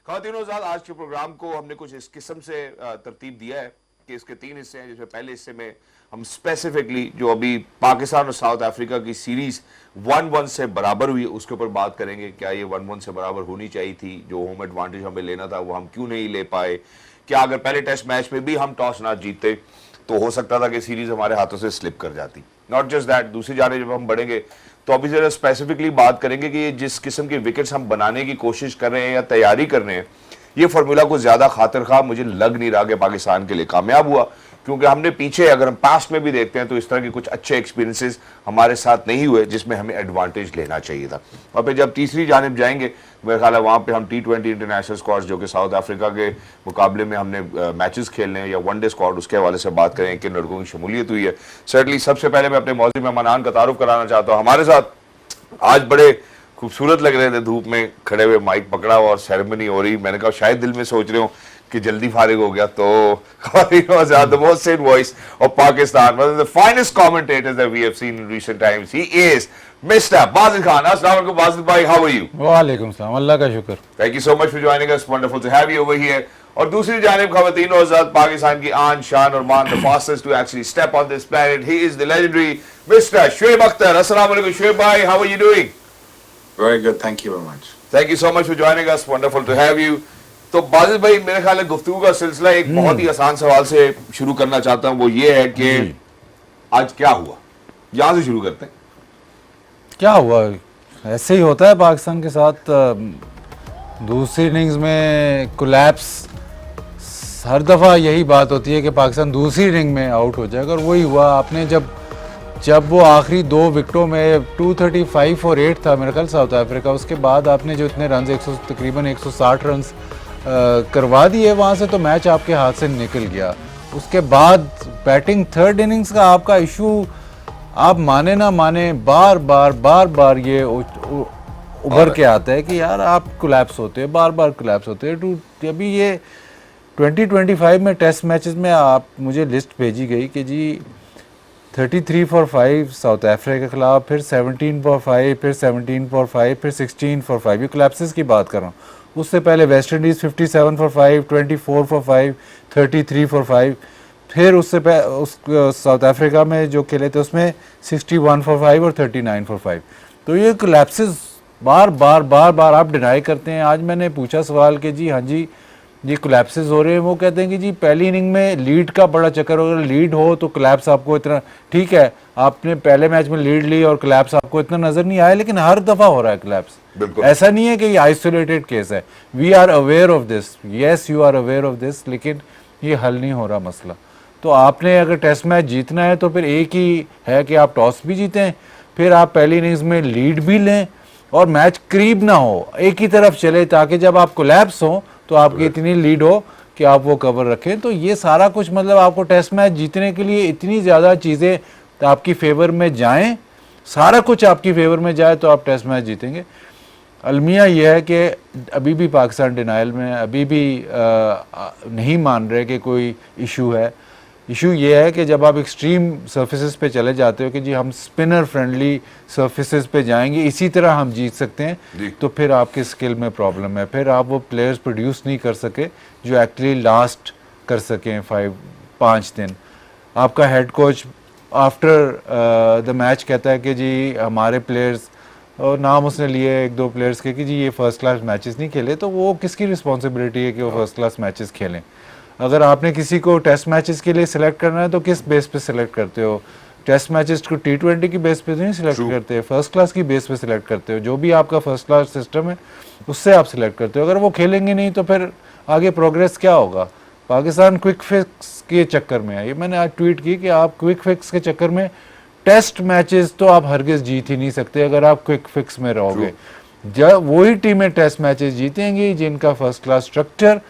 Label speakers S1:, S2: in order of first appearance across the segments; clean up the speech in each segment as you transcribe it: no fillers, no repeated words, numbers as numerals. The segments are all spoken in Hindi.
S1: ख़वातीनो हज़रात, आज के प्रोग्राम को हमने कुछ इस किस्म से तरतीब दिया है कि इसके 3 हिस्से हैं, जिसमें पहले हिस्से में हम स्पेसिफिकली जो अभी पाकिस्तान और साउथ अफ्रीका की सीरीज 1-1 से बराबर हुई उसके ऊपर बात करेंगे। क्या ये 1-1 से बराबर होनी चाहिए थी? जो होम एडवांटेज हमें लेना था वो हम क्यों नहीं ले पाए? क्या अगर पहले टेस्ट मैच में भी हम टॉस ना जीतते तो हो सकता था कि सीरीज हमारे हाथों से स्लिप कर जाती? नॉट जस्ट दैट, दूसरी जाने जब हम बढ़ेंगे तो अभी जरा स्पेसिफिकली बात करेंगे कि ये जिस किस्म के विकेट्स हम बनाने की कोशिश कर रहे हैं या तैयारी कर रहे हैं, ये फार्मूला को ज्यादा खातिर खा मुझे लग नहीं रहा कि पाकिस्तान के लिए कामयाब हुआ, क्योंकि हमने पीछे अगर हम पास्ट में भी देखते हैं तो इस तरह के कुछ अच्छे एक्सपीरियंसेस हमारे साथ नहीं हुए जिसमें हमें एडवांटेज लेना चाहिए था। और फिर जब तीसरी जानिब जाएंगे मेरे ख्याल है वहाँ पे हम T20 इंटरनेशनल स्क्वाड्स जो कि साउथ अफ्रीका के मुकाबले में हमने मैचेस खेलने हैं या वनडे स्क्वाड, उसके हवाले से बात करें कि लड़कों की शमूलियत हुई है। सर्टनली सबसे पहले मैं अपने मौजूद मेहमान का तारुफ कराना चाहता हूँ। हमारे साथ आज बड़े खूबसूरत लग रहे थे, धूप में खड़े हुए, माइक पकड़ा हुआ और सेरेमनी हो रही। मैंने कहा शायद दिल में सोच रहे हो कि जल्दी फारिग हो गया, तो the most said voice of Pakistan, one of the finest commentators that we have seen in recent times. He is Mr. Basit Khan. Assalamu alaikum Basit bhai, how are you?
S2: वालेकुम सलाम, अल्लाह का शुक्र।
S1: Thank you so much for joining us. Wonderful to have you over here. और दूसरी जानिब ख़वातीन और हज़रात, पाकिस्तान की आन शान और मान, the fastest to actually step on this planet. He is the legendary Mr. Shoaib Akhtar. Assalamu alaikum Shoaib bhai, how are you doing?
S3: Very good, thank you very much.
S1: Thank you so much for joining us. Wonderful to have you. तो बाजिद भाई, मेरे ख्याल है गुफ्तगू का सिलसिला एक बहुत ही आसान सवाल से शुरू करना चाहता हूँ। वो ये है कि आज क्या हुआ, यहाँ से शुरू करते हैं।
S2: क्या हुआ? ऐसे ही होता है पाकिस्तान के साथ। दूसरी इनिंग्स में कोलैप्स, हर दफ़ा यही बात होती है कि पाकिस्तान दूसरी इनिंग में आउट हो जाएगा, और वही हुआ। आपने जब वो आखिरी 2 विकेटों में 235 फॉर 8 था मेरे ख्याल साउथ अफ्रीका, उसके बाद आपने जो इतने रन तकरीबन 160 रन करवा दिए वहाँ से, तो मैच आपके हाथ से निकल गया। उसके बाद बैटिंग थर्ड इनिंग्स का आपका इशू, आप माने ना माने, बार बार ये उभर के आता है कि यार आप कोलैप्स होते हैं, बार कोलैप्स होते हैं। अभी ये 2025 में टेस्ट मैचेस में आप मुझे लिस्ट भेजी गई कि जी 33 फॉर 5 साउथ अफ्रीका के खिलाफ, फिर 17 फॉर 5, फिर 17 फॉर 5, फिर 16 फॉर 5। ये कोलैप्सेस की बात कर रहा हूँ। उससे पहले West Indies 57 for 5, 24 for 5, 33 for 5। फिर उससे साउथ अफ्रीका में जो खेले थे उसमें 61 फॉर 5 और 39 फॉर 5। तो ये कोलैप्सेस बार आप डिनाई करते हैं। आज मैंने पूछा सवाल कि जी हाँ जी ये कोलैप्सेस हो रहे हैं, वो कहते हैं कि जी पहली इनिंग में लीड का बड़ा चक्कर हो, अगर लीड हो तो कोलैप्स आपको इतना, ठीक है आपने पहले मैच में लीड ली और कोलैप्स आपको इतना नजर नहीं आया, लेकिन हर दफा हो रहा है कोलैप्स। ऐसा नहीं है कि ये आइसोलेटेड केस है। We are aware of this, yes you are aware of this, लेकिन ये हल नहीं हो रहा मसला। तो आपने अगर टेस्ट मैच जीतना है तो फिर एक ही है कि आप टॉस भी जीतें, फिर आप पहली इनिंग्स में लीड भी लें और मैच करीब ना हो, एक ही तरफ चले, ताकि जब आप कोलैप्स हो तो आपकी इतनी लीड हो कि आप वो कवर रखें। तो ये सारा कुछ मतलब आपको टेस्ट मैच जीतने के लिए इतनी ज़्यादा चीज़ें तो आपकी फेवर में जाएं, सारा कुछ आपकी फेवर में जाए तो आप टेस्ट मैच जीतेंगे। अलमिया ये है कि अभी भी पाकिस्तान डिनाइल में, अभी भी नहीं मान रहे कि कोई इशू है। इशू ये है कि जब आप एक्सट्रीम सर्फेसेस पे चले जाते हो कि जी हम स्पिनर फ्रेंडली सर्फेसेस पे जाएंगे, इसी तरह हम जीत सकते हैं, तो फिर आपके स्किल में प्रॉब्लम है। फिर आप वो प्लेयर्स प्रोड्यूस नहीं कर सके जो एक्चुअली लास्ट कर सकें 5 दिन। आपका head coach after the match कहता है कि जी हमारे प्लेयर्स, और नाम उसने लिए 1-2 प्लेयर्स के कि जी ये फर्स्ट क्लास मैचेस नहीं खेले, तो वो किसकी रिस्पॉन्सिबिलिटी है कि वो फर्स्ट क्लास मैचेस खेलें? अगर आपने किसी को टेस्ट मैचेस के लिए सिलेक्ट करना है तो किस बेस पे सिलेक्ट करते हो? टेस्ट मैचेस को T20 की बेस पे नहीं सिलेक्ट करते, फर्स्ट क्लास की बेस पे सिलेक्ट करते हो। जो भी आपका फर्स्ट क्लास सिस्टम है उससे आप सिलेक्ट करते हो। अगर वो खेलेंगे नहीं तो फिर आगे प्रोग्रेस क्या होगा? पाकिस्तान क्विक फिक्स के चक्कर में है। ये मैंने आज ट्वीट की कि आप क्विक फिक्स के चक्कर में टेस्ट मैचेस तो आप हरगिज जीत ही नहीं सकते अगर आप क्विक फिक्स में रहोगे। जब वही टीमें टेस्ट मैचेस जीतेंगी जिनका first class structure,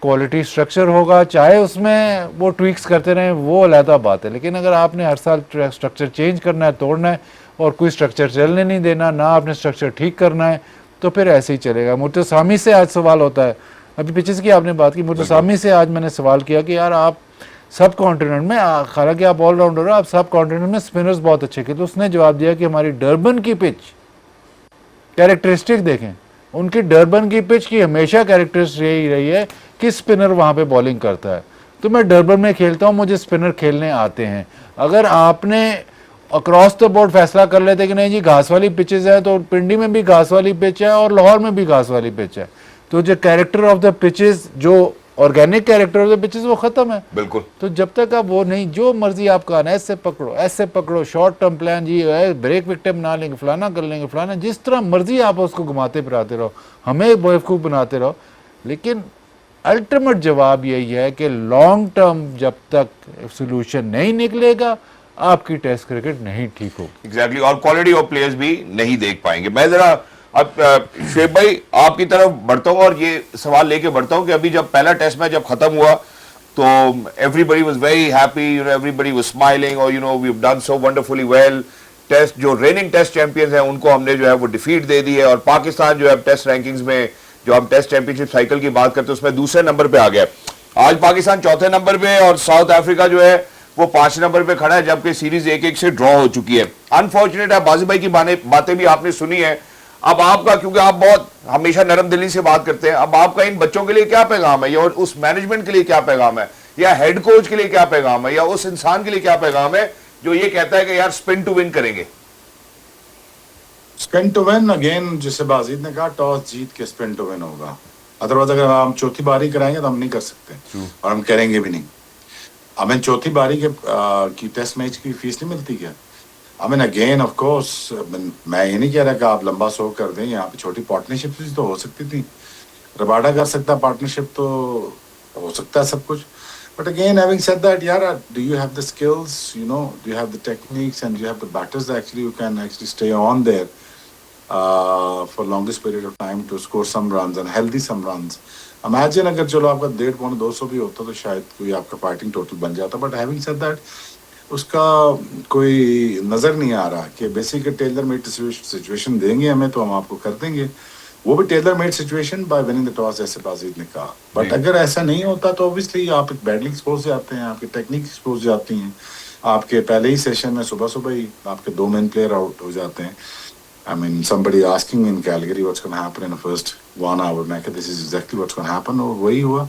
S2: quality structure होगा, चाहे उसमें वो ट्वीक्स करते रहें, वो अलग बात है। लेकिन अगर आपने हर साल स्ट्रक्चर चेंज करना है, तोड़ना है और कोई स्ट्रक्चर चलने नहीं देना, ना आपने स्ट्रक्चर ठीक करना है, तो फिर ऐसे ही चलेगा। मुर्तसामी से आज सवाल होता है, अभी पिचेस की आपने बात की, मुर्तसामी से आज मैंने सवाल किया कि यार आप सब कॉन्टिनेंट में, हालांकि आप ऑलराउंडर हो, आप सब कॉन्टिनेंट में स्पिनर्स बहुत अच्छे खेलते। उसने जवाब दिया कि हमारी डरबन की पिच कैरेक्टरिस्टिक देखें, उनकी डरबन की पिच की हमेशा कैरेक्टरिस्टिक यही रही है कि स्पिनर वहाँ पे बॉलिंग करता है। तो मैं डरबन में खेलता हूँ, मुझे स्पिनर खेलने आते हैं। अगर आपने अक्रॉस द बोर्ड फैसला कर लेते कि नहीं जी घास वाली पिचेज है, तो पिंडी में भी घास वाली पिच है और लाहौर में भी घास वाली पिच है, तो जो कैरेक्टर ऑफ द पिचेस, जो organic character of the pitches, वो खत्म है।
S1: बिल्कुल।
S2: तो जब तक आप वो नहीं, जो मर्जी आपका आना, ऐसे पकड़ो, शॉर्ट टर्म प्लान जी है, ब्रेक विकेट बना लेंगे, फलाना कर लेंगे, फलाना, जिस तरह मर्जी आप उसको घुमाते फिराते रहो, हमें बेवकूफ़ बनाते रहो, लेकिन अल्टीमेट जवाब यही है कि लॉन्ग टर्म जब तक सोल्यूशन नहीं निकलेगा, आपकी टेस्ट क्रिकेट नहीं ठीक होगी।
S1: एग्जैक्टली, और क्वालिटी ऑफ प्लेयर्स भी नहीं देख पाएंगे। मैं जरा अब शुएब भाई आपकी तरफ बढ़ता हूँ और ये सवाल लेके बढ़ता हूँ कि अभी जब पहला टेस्ट मैच जब खत्म हुआ तो everybody was very happy, you know, everybody was smiling, और you know we have done so wonderfully well. Test जो रेनिंग टेस्ट चैंपियंस हैं उनको हमने जो है वो डिफीट दे दी है, और पाकिस्तान जो है टेस्ट रैंकिंग्स में, जो हम टेस्ट चैंपियनशिप साइकिल की बात करते हैं, उसमें दूसरे नंबर पे आ गया। आज पाकिस्तान चौथे नंबर पे और साउथ अफ्रीका जो है वो 5 नंबर पे खड़ा है, जबकि सीरीज 1-1 से ड्रॉ हो चुकी है। अनफॉर्चुनेट है, बाजी भाई की बातें भी आपने सुनी है। अब आपका, क्योंकि आप बहुत हमेशा नरम दिली से बात करते हैं, अब आपका इन बच्चों के लिए क्या पैगाम है, या उस मैनेजमेंट के लिए क्या पैगाम है, या हेड कोच के लिए क्या पैगाम है, या उस इंसान के लिए क्या पैगाम है जो ये कहता है कि यार स्पिन टू विन करेंगे?
S3: स्पिन टू विन अगेन, जैसे बाजीद ने कहा, टॉस जीत के स्पिन टू विन होगा। अदरवाइज अगर हम चौथी बारी कराएंगे तो हम नहीं कर सकते, और हम करेंगे भी नहीं। हमें चौथी बारी के की टेस्ट मैच की फीस नहीं मिलती क्या? I mean again of course, मैं ये नहीं कह रहा कि आप लंबा शो कर दें, यहाँ पे छोटी पार्टनरशिप तो हो सकती थी, रबाडा कर सकता, पार्टनरशिप तो हो सकता है सब कुछ। But again, having said that, यार, do you have the skills, you know, do you have the techniques and do you have the batters actually who can actually stay on there for longest period of time to score some runs and healthy some runs. Imagine अगर चलो आपका 150-200 भी होता तो शायद कोई आपका फाइटिंग टोटल बन जाता, बट हैविंग सेड दैट उसका कोई नज़र नहीं आ रहा कि बेसिक टेलर मेड सिचुएशन देंगे हमें तो हम आपको कर देंगे, वो भी tailor made situation bye winning the toss, जैसे बाजीद ने कहा। बट अगर ऐसा नहीं होता तो ऑब्वियसली आप बैडली एक्सपोज जाते हैं, आपकी टेक्निक एक्सपोज जाती हैं, आपके पहले ही सेशन में सुबह ही आपके 2 मेन प्लेयर आउट हो जाते हैं। I mean, somebody asking in Calgary what's going to happen in the first 1 hour, मैं कहता this is exactly what's going to happen, और वही हुआ।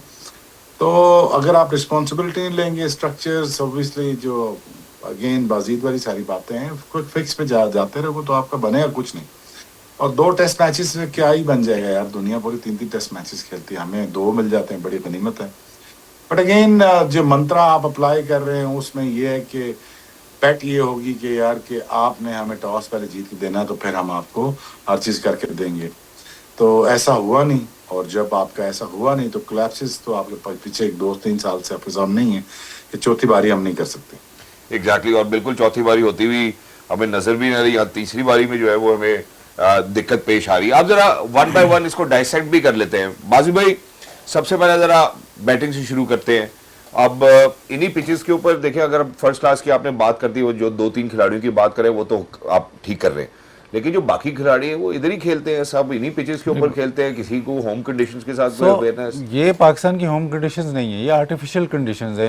S3: तो अगर आप रिस्पॉन्सिबिलिटी नहीं लेंगे, स्ट्रक्चर्स ऑब्वियसली जो अगेन बाजीद वाली सारी बातें हैं, क्विक फिक्स पे जाते रहो तो आपका बनेगा कुछ नहीं। और 2 टेस्ट मैचेस में क्या ही बन जाएगा यार, दुनिया पूरी 3 टेस्ट मैचेस खेलती है, हमें 2 मिल जाते हैं, बड़ी गनीमत है। बट अगेन जो मंत्रा आप अप्लाई कर रहे हैं उसमें ये है कि पैट ये होगी कि यार कि आपने हमें टॉस पहले जीत के देना है तो फिर हम आपको हर चीज़ करके देंगे। तो ऐसा हुआ नहीं, और जब आपका ऐसा हुआ नहीं तो क्लैप्सेस तो आपके पीछे 2-3 साल से आपके सामने नहीं है कि चौथी बारी हम नहीं कर सकते।
S1: एग्जैक्टली, और बिल्कुल चौथी बारी होती हुई हमें नजर भी नहीं रही, या तीसरी बारी में जो है वो हमें दिक्कत पेश आ रही है। आप जरा 1 बाय 1 इसको डाइसेक्ट भी कर लेते हैं। बाजी भाई, सबसे पहले जरा बैटिंग से शुरू करते हैं। अब इन्हीं पिचेस के ऊपर देखें, अगर फर्स्ट क्लास की आपने बात कर दी, वो जो 2-3 खिलाड़ियों की बात करें वो तो आप ठीक कर रहे हैं, लेकिन जो बाकी खिलाड़ी हैं वो इधर ही खेलते हैं, सब इन्हीं पिचेस के ऊपर खेलते हैं, किसी को होम कंडीशंस के साथ अवेयरनेस।
S2: ये पाकिस्तान की होम कंडीशंस नहीं है, ये आर्टिफिशियल कंडीशंस है।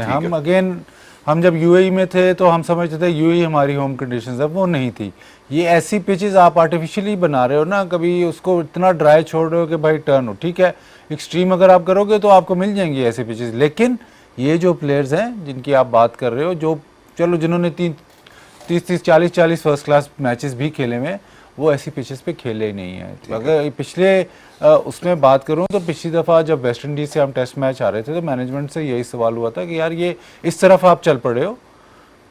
S2: हम जब यूएई में थे तो हम समझते थे यूएई हमारी होम कंडीशंस है, वो नहीं थी। ये ऐसी पिचेस आप आर्टिफिशियली बना रहे हो ना, कभी उसको इतना ड्राई छोड़ रहे हो कि भाई टर्न हो, ठीक है, एक्सट्रीम अगर आप करोगे तो आपको मिल जाएंगी ऐसी पिचेस। लेकिन ये जो प्लेयर्स हैं जिनकी आप बात कर रहे हो, जो चलो जिन्होंने 30-30, 40-40 फर्स्ट क्लास मैचेस भी खेले में, वो ऐसी पिचेस पे खेले ही नहीं है। तो अगर पिछले उसमें बात करूं तो पिछली दफ़ा जब वेस्ट इंडीज़ से हम टेस्ट मैच आ रहे थे तो मैनेजमेंट से यही सवाल हुआ था कि यार ये इस तरफ आप चल पड़े हो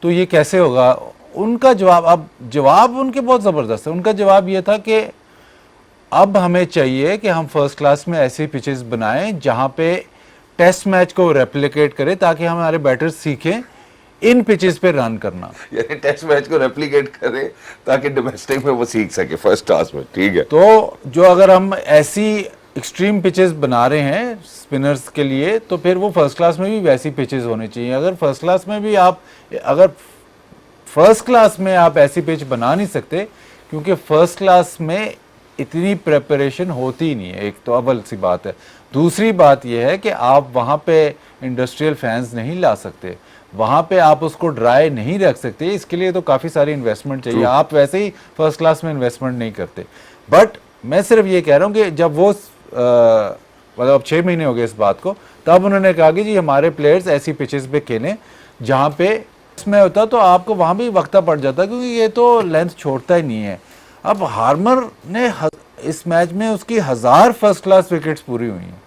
S2: तो ये कैसे होगा। उनका जवाब उनके बहुत ज़बरदस्त है। उनका जवाब ये था कि अब हमें चाहिए कि हम फर्स्ट क्लास में ऐसी पिचेस बनाएं जहाँ पे टेस्ट मैच को रेप्लिकेट करें, ताकि हमारे बैटर्स सीखें इन पिचेस पे रन करना,
S1: यानी टेस्ट मैच को रेप्लिकेट करें ताकि डोमेस्टिक में वो सीख सके फर्स्ट क्लास में। ठीक है,
S2: तो जो अगर हम ऐसी एक्सट्रीम पिचेस बना रहे हैं स्पिनर्स के लिए, तो फिर वो फर्स्ट क्लास में भी वैसी पिचेस होनी चाहिए। अगर फर्स्ट क्लास में आप ऐसी पिच बना नहीं सकते, क्योंकि फर्स्ट क्लास में इतनी प्रेपरेशन होती नहीं है, एक तो अव्वल सी बात है। दूसरी बात यह है कि आप वहाँ पे इंडस्ट्रियल फैंस नहीं ला सकते, वहाँ पे आप उसको ड्राई नहीं रख सकते, इसके लिए तो काफ़ी सारी इन्वेस्टमेंट चाहिए। आप वैसे ही फर्स्ट क्लास में इन्वेस्टमेंट नहीं करते। बट मैं सिर्फ ये कह रहा हूँ कि जब वो मतलब अब 6 महीने हो गए इस बात को, तब उन्होंने कहा कि जी हमारे प्लेयर्स ऐसी पिचेस पे खेलें जहाँ पे इसमें होता तो आपको वहाँ भी वक्ता पड़ जाता, क्योंकि ये तो लेंथ छोड़ता ही नहीं है। अब हार्मर ने इस मैच में उसकी 1000 फर्स्ट क्लास विकेट्स पूरी हुई हैं।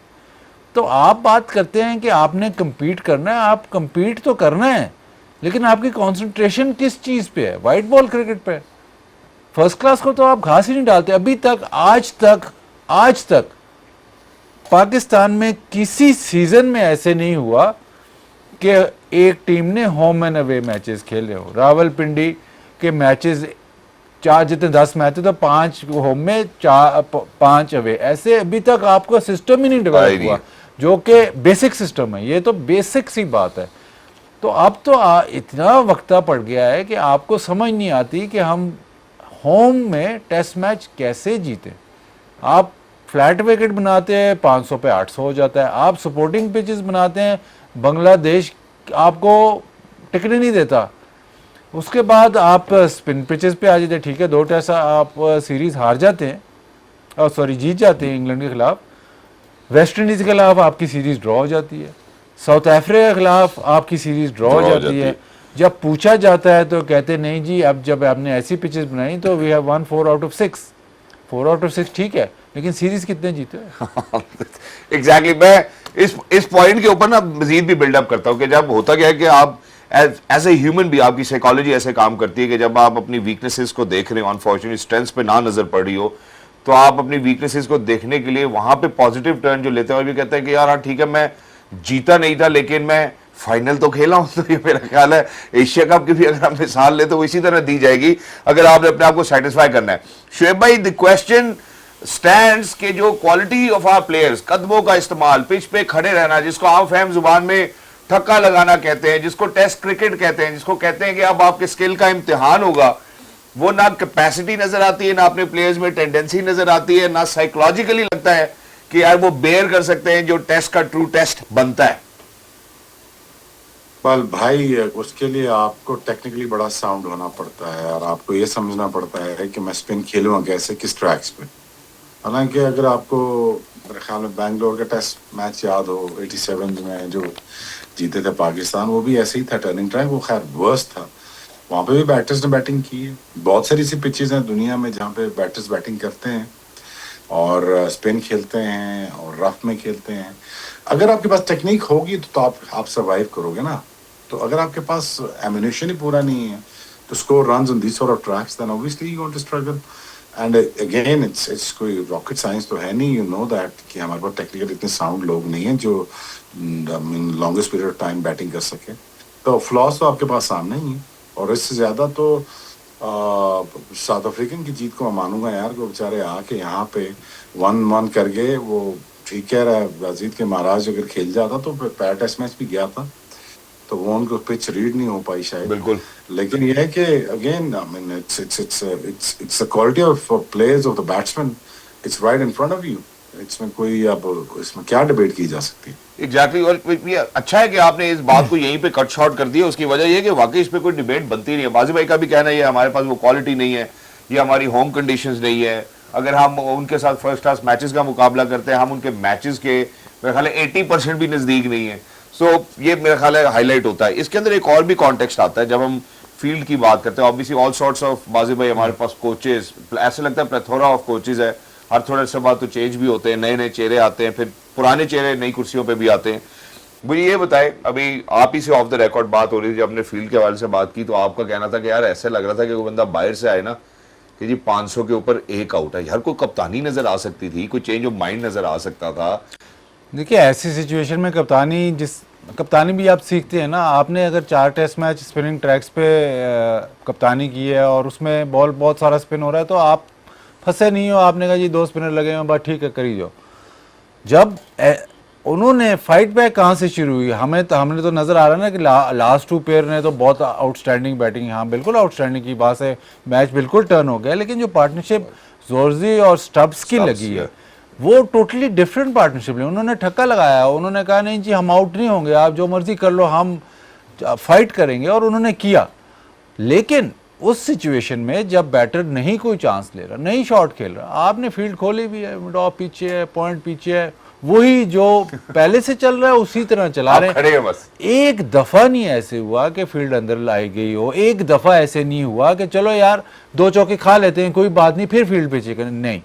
S2: तो आप बात करते हैं कि आपने compete करना है, आप compete तो करना है, लेकिन आपकी कंसंट्रेशन किस चीज़ पे है? वाइट बॉल क्रिकेट पे। फर्स्ट क्लास को तो आप घास ही नहीं डालते। अभी तक आज तक पाकिस्तान में किसी सीजन में ऐसे नहीं हुआ कि एक टीम ने होम एंड अवे मैचेस खेले हो। रावलपिंडी के मैचेस 4 जितने 10 मैच थे तो 5 होम में 5 अवे, ऐसे अभी तक आपका सिस्टम ही नहीं डेवलप हुआ, जो कि बेसिक सिस्टम है। ये तो बेसिक सी बात है। तो अब तो इतना वक्ता पड़ गया है कि आपको समझ नहीं आती कि हम होम में टेस्ट मैच कैसे जीते। आप फ्लैट विकेट बनाते हैं 500 पे 800 हो जाता है। आप सपोर्टिंग पिचेस बनाते हैं, बांग्लादेश आपको टिकने नहीं देता। उसके बाद आप स्पिन पिचेस पे आ जाते हैं, ठीक है 2 टेस्ट आप सीरीज हार जाते हैं, और सॉरी जीत जाते हैं इंग्लैंड के खिलाफ। वेस्ट इंडीज के खिलाफ आपकी सीरीज ड्रॉ हो जाती है, साउथ अफ्रीका के खिलाफ आपकी सीरीज ड्रॉ हो जाती है। जब पूछा जाता है तो कहते नहीं जी, अब जब आपने ऐसी पिचेस बनाई तो we have one 4 out of 6। 4 out of 6 ठीक है, लेकिन सीरीज कितने जीते?
S1: एग्जैक्टली मैं इस पॉइंट के ऊपर ना मजीद भी बिल्डअप करता हूँ कि जब होता क्या है कि आप एज ए ह्यूमन भी आपकी साइकोलॉजी ऐसे काम करती है कि जब आप अपनी वीकनेसेस को देख रहे हो, अनफॉर्चुनेटली स्ट्रेंथ्स पे ना नजर पड़ रही हो, तो आप अपनी वीकनेसेस को देखने के लिए वहां पे पॉजिटिव टर्न जो लेते हैं और भी कहते हैं कि यार हाँ ठीक है, मैं जीता नहीं था लेकिन मैं फाइनल तो खेला हूं। तो ये मेरा ख्याल है एशिया कप की भी अगर हम मिसाल ले तो वो इसी तरह दी जाएगी अगर आपने अपने आप को सेटिस्फाई करना है। शुएब भाई, द क्वेश्चन स्टैंड्स के जो क्वालिटी ऑफ आवर प्लेयर्स, कदमों का इस्तेमाल, पिच पे खड़े रहना, जिसको आम फहम जुबान में ठक्का लगाना कहते हैं, जिसको टेस्ट क्रिकेट कहते हैं, जिसको कहते हैं कि अब आपके स्किल का इम्तिहान होगा, वो ना कैपेसिटी नजर आती है, ना अपने प्लेयर्स में टेंडेंसी नजर आती है, ना साइकोलॉजिकली लगता है कि यार वो बेयर कर सकते हैं जो टेस्ट का ट्रू टेस्ट बनता है।
S3: पर भाई उसके लिए आपको टेक्निकली बड़ा साउंड होना पड़ता है और आपको ये समझना पड़ता है कि मैं स्पिन खेलूंगा कैसे, किस ट्रैक्स पे। हालांकि अगर आपको मेरे ख्याल में बैंगलोर का टेस्ट मैच याद हो 87 में जो जीते थे पाकिस्तान, वो भी ऐसे ही था, टर्निंग ट्रैक, वो खैर वर्स्ट था। वहाँ पे भी बैटर्स ने बैटिंग की है। बहुत सारी सी पिचेस हैं दुनिया में जहाँ पे बैटर्स बैटिंग करते हैं और स्पिन खेलते हैं और रफ में खेलते हैं। अगर आपके पास टेक्निक होगी तो आप सर्वाइव करोगे ना। तो अगर आपके पास एमिनेशन ही पूरा नहीं है to score runs on these sort of tracks, then obviously you're going to struggle. And again, it's कोई rocket science तो है नहीं, you know that कि हमारे पास टेक्निकल इतने साउंड लोग नहीं हैं जो longest period of time batting कर सके। तो फ्लॉस तो आपके पास सामने ही है। और इससे ज़्यादा तो साउथ अफ्रीकन की जीत को मैं मानूंगा यार, को बेचारे आके यहाँ पे 1-1 कर गए। वो ठीक कह रहा है वाजिद के महाराज अगर खेल जाता तो पैर टेस्ट मैच भी गया था तो वो उनको पिच रीड नहीं हो पाई शायद।
S1: बिल्कुल।
S3: लेकिन ये है कि again I mean it's the quality of players of the batsman, it's right in front of you. इसमें कोई अब इसमें क्या डिबेट की जा सकती है?
S1: एग्जैक्टली। और ये अच्छा है कि आपने इस बात को यहीं पे कट शॉर्ट कर दिया। उसकी वजह यह कि वाकई इस पे कोई डिबेट बनती नहीं है। बाजी भाई का भी कहना है हमारे पास वो क्वालिटी नहीं है, ये हमारी होम कंडीशंस नहीं है। अगर हम उनके साथ फर्स्ट क्लास मैचेस का मुकाबला करते हैं, हम उनके मैचेस के मेरे ख्याल है 80% भी नजदीक नहीं है। सो ये मेरा ख्याल है हाईलाइट होता है। इसके अंदर एक और भी कॉन्टेक्स्ट आता है जब हम फील्ड की बात करते हैं। ऑब्वियसली ऑल सॉर्ट्स ऑफ बाजी भाई हमारे पास कोचेस, ऐसे लगता है प्लेथोरा ऑफ कोचेस है। हर थोड़े से बाद तो चेंज भी होते हैं, नए नए चेहरे आते हैं, फिर पुराने चेहरे नई कुर्सियों पे भी आते हैं। मुझे ये बताएं, अभी आप ही से ऑफ द रिकॉर्ड बात हो रही थी, जब हमने फील्ड के हवाले से बात की तो आपका कहना था कि यार ऐसे लग रहा था कि कोई बंदा बाहर से आए ना कि जी 500 के ऊपर 1 आउट है। यार कोई कप्तानी नजर आ सकती थी, कोई चेंज ऑफ माइंड नजर आ सकता था।
S2: देखिए ऐसी सिचुएशन में कप्तानी भी आप सीखते हैं ना। आपने अगर 4 टेस्ट मैच स्पिनिंग ट्रैक्स पे कप्तानी की है और उसमें बॉल बहुत सारा स्पिन हो रहा है तो आप फंसे नहीं हो। आपने कहा जी 2 स्पिनर लगे हैं, बस ठीक है करी जाओ। जब उन्होंने फाइट बैक कहाँ से शुरू हुई, हमने तो नज़र आ रहा है ना कि लास्ट 2 पेयर ने तो बहुत आउटस्टैंडिंग बैटिंग, हाँ बिल्कुल आउटस्टैंडिंग की बात है, मैच बिल्कुल टर्न हो गया। लेकिन जो पार्टनरशिप जोर्जी और स्टब्स की लगी है वो टोटली डिफरेंट पार्टनरशिप है। उन्होंने ठक्का लगाया, उन्होंने कहा नहीं जी हम आउट नहीं होंगे, आप जो मर्जी कर लो, हम फाइट करेंगे, और उन्होंने किया। लेकिन उस सिचुएशन में जब बैटर नहीं कोई चांस ले रहा, नहीं शॉट खेल रहा, आपने फील्ड खोली भी है, मिड ऑफ पीछे है, पॉइंट पीछे है, वही जो पहले से चल रहा है उसी तरह चला रहे
S1: खड़े हैं बस।
S2: एक दफा नहीं ऐसे हुआ कि फील्ड अंदर लाई गई हो, एक दफा ऐसे नहीं हुआ कि चलो यार 2 चौके खा लेते हैं कोई बात नहीं फिर फील्ड पे चेक, नहीं,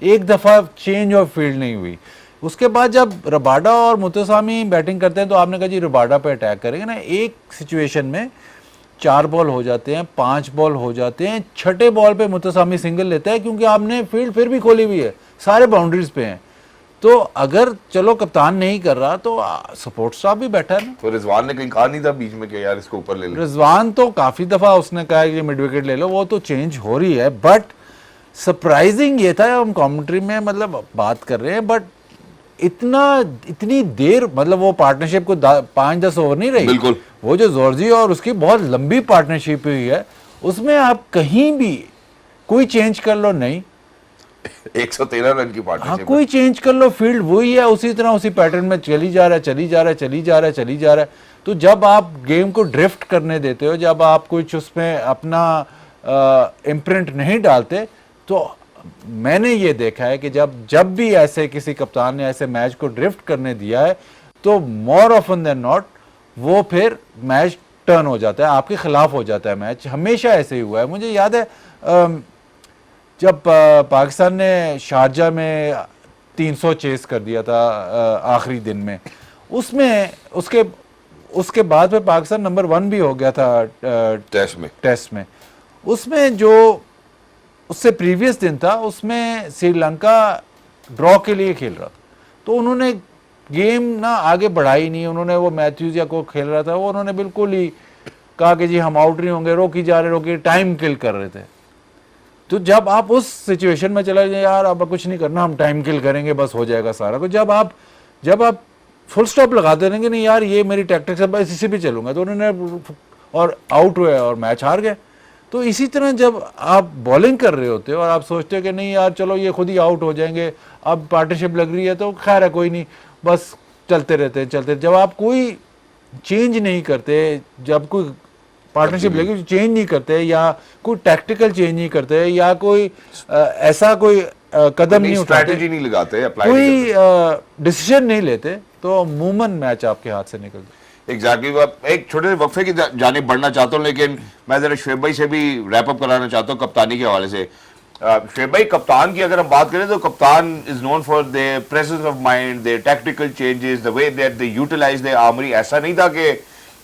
S2: एक दफा चेंज ऑफ फील्ड नहीं हुई। उसके बाद जब रबाडा और मुतसामी बैटिंग करते हैं तो आपने कहा जी रबाडा पे अटैक करेंगे ना, एक सिचुएशन में 4 बॉल हो जाते हैं, 5 बॉल हो जाते हैं, छठे बॉल पे मुतसामी सिंगल लेता है क्योंकि आपने फील्ड फिर भी खोली हुई है, सारे बाउंड्रीज पे हैं। तो अगर चलो कप्तान नहीं कर रहा तो सपोर्ट स्टाफ भी बैठा है ना।
S1: तो रिजवान ने कहीं कहा नहीं था बीच में कि यार इसको ऊपर ले लो?
S2: रिजवान तो काफी दफा उसने कहा कि मिड विकेट ले लो, वो तो चेंज हो रही है, बट सरप्राइजिंग ये था, हम कमेंट्री में मतलब बात कर रहे हैं, बट इतनी देर मतलब वो पार्टनरशिप को 5-10 ओवर नहीं रही,
S1: बिल्कुल।
S2: वो जो जॉर्जी और उसकी बहुत लंबी पार्टनरशिप हुई है उसमें आप कहीं भी कोई चेंज कर लो नहीं,
S1: 113 रन की
S2: हाँ
S1: पार्टनरशिप।
S2: कोई चेंज कर लो, फील्ड वही है, उसी तरह उसी पैटर्न में चली जा रहा है। तो जब आप गेम को ड्रिफ्ट करने देते हो, जब आप कुछ उसमें अपना इम्प्रिंट नहीं डालते, तो मैंने ये देखा है कि जब भी ऐसे किसी कप्तान ने ऐसे मैच को ड्रिफ्ट करने दिया है तो मोर ऑफन देन नॉट वो फिर मैच टर्न हो जाता है, आपके खिलाफ हो जाता है मैच। हमेशा ऐसे ही हुआ है। मुझे याद है जब पाकिस्तान ने शारजा में 300 चेस कर दिया था आखिरी दिन में, उसमें उसके बाद में पाकिस्तान नंबर 1 भी हो गया था टेस्ट में। उसमें जो उससे प्रीवियस दिन था उसमें श्रीलंका ड्रॉ के लिए खेल रहा था, तो उन्होंने गेम ना आगे बढ़ाई नहीं, उन्होंने वो मैथ्यूज या को खेल रहा था, वो उन्होंने बिल्कुल ही कहा कि जी हम आउट नहीं होंगे, रोकी जा रहे, टाइम किल कर रहे थे। तो जब आप उस सिचुएशन में चला जाए यार अब कुछ नहीं करना, हम टाइम किल करेंगे बस हो जाएगा सारा कुछ, जब आप फुल स्टॉप लगा देंगे नहीं यार ये मेरी टैक्टिक्स है बस इसी पे चलूंगा, तो उन्होंने और आउट हुए और मैच हार गए। तो इसी तरह जब आप बॉलिंग कर रहे होते हो और आप सोचते हो कि नहीं यार चलो ये खुद ही आउट हो जाएंगे, अब पार्टनरशिप लग रही है तो खैर है कोई नहीं, बस चलते रहते जब आप कोई चेंज नहीं करते, जब कोई पार्टनरशिप लगी चेंज नहीं करते या कोई टैक्टिकल चेंज नहीं करते या कोई ऐसा कोई कदम नहीं उठाते,
S1: स्ट्रैटेजी नहीं लगाते,
S2: कोई डिसीजन नहीं लेते, तो अमूमन मैच आपके हाथ से निकलता।
S1: एग्जैक्टली एक छोटे से वक्फे की जाने बढ़ना चाहता हूँ, लेकिन मैं जरा शुएब भाई से भी रैप अप कराना चाहता हूँ कप्तानी के हवाले से। शुएब भाई, कप्तान की अगर हम बात करें तो कप्तान is known for their presence of mind, their tactical changes, the way that they utilize their armoury. ऐसा नहीं था कि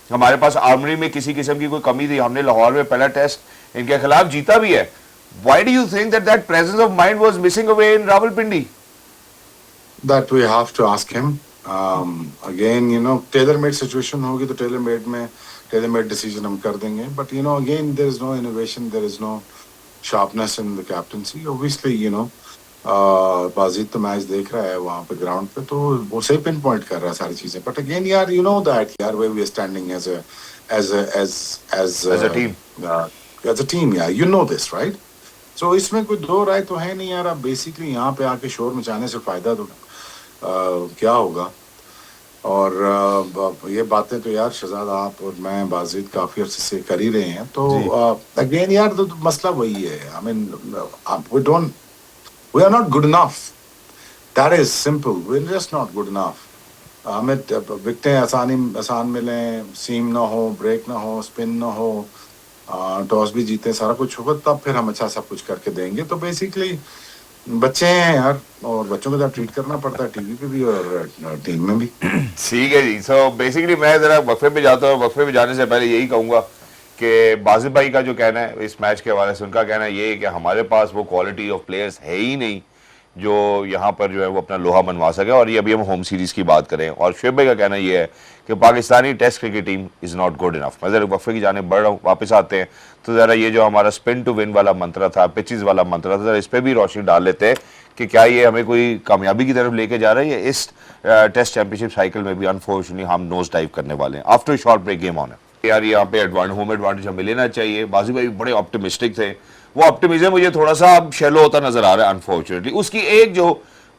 S1: हमारे पास आर्मरी में किसी किस्म की कोई कमी थी, हमने लाहौर में पहला टेस्ट इनके खिलाफ जीता भी है। Why do you think that presence of mind was missing away in Rawalpindi?
S3: That we have to ask him. Again, you know, tailor-made situation होगी तो tailor-made decision हम कर देंगे. But you know, again, there is no innovation, there is no sharpness in the captaincy. Obviously, you know, Wajid तो मैच देख रहा है वहाँ पे ग्राउंड पे, तो वो सही पिन पॉइंट कर रहा है सारी चीजें. But again, यार, you know that यार where we are standing as a team, यार, you know this, right? So इसमें कोई दो राय तो है नहीं यार. आप बेसिकली यहाँ पे आके शोर मचाने से फायदा तो क्या होगा. और ये बातें तो यार शहजाद आप और मैं बाजिद काफी अर्से से कर ही रहे हैं. तो अगेन यार तो मसला वही है. I mean we are not good enough. That is simple. We're just not good enough. हमें विकेटें आसान मिलें, सीम ना हो, ब्रेक ना हो, स्पिन ना हो, टॉस भी जीते, सारा कुछ होगा, तब फिर हम अच्छा सब कुछ करके देंगे. तो बेसिकली बच्चे हैं यार, और बच्चों के साथ ट्रीट करना पड़ता है टीवी पे भी और टीम में भी.
S1: ठीक है जी. सो बेसिकली मैं जरा वक्फे पे जाता हूँ. वक्फे पे जाने से पहले यही कहूँगा कि बाजिद भाई का जो कहना है इस मैच के हवाले से, उनका कहना ये है कि हमारे पास वो क्वालिटी ऑफ प्लेयर्स है ही नहीं जो यहाँ पर जो है वो अपना लोहा मनवा सके. और ये अभी हम होम सीरीज की बात करें. और शुएब भाई का कहना ये है कि Pakistani test cricket team is not good enough. मैं ज़रा वक्फे की जाने बढ़ रहा हूँ, वापस आते हैं. तो ज़रा ये जो हमारा स्पिन टू विन वाला मंत्र था, पिचेस वाला मंत्र था, ज़रा इस पर भी रोशनी डाल लेते हैं कि क्या ये हमें कोई कामयाबी की तरफ लेके जा रहा है, या इस टेस्ट चैंपियनशिप साइकिल में भी अनफॉर्चुनेटली हम नोज डाइव करने वाले हैं. After short break game on है यार. यहाँ पे होम एडवांटेज हमें लेना चाहिए. बाजी भाई बड़े ऑप्टिमिस्टिक थे. वो ऑप्टिमिज्म मुझे थोड़ा सा अब शैलो होता नजर आ रहा है अनफॉर्चुनेटली. उसकी एक जो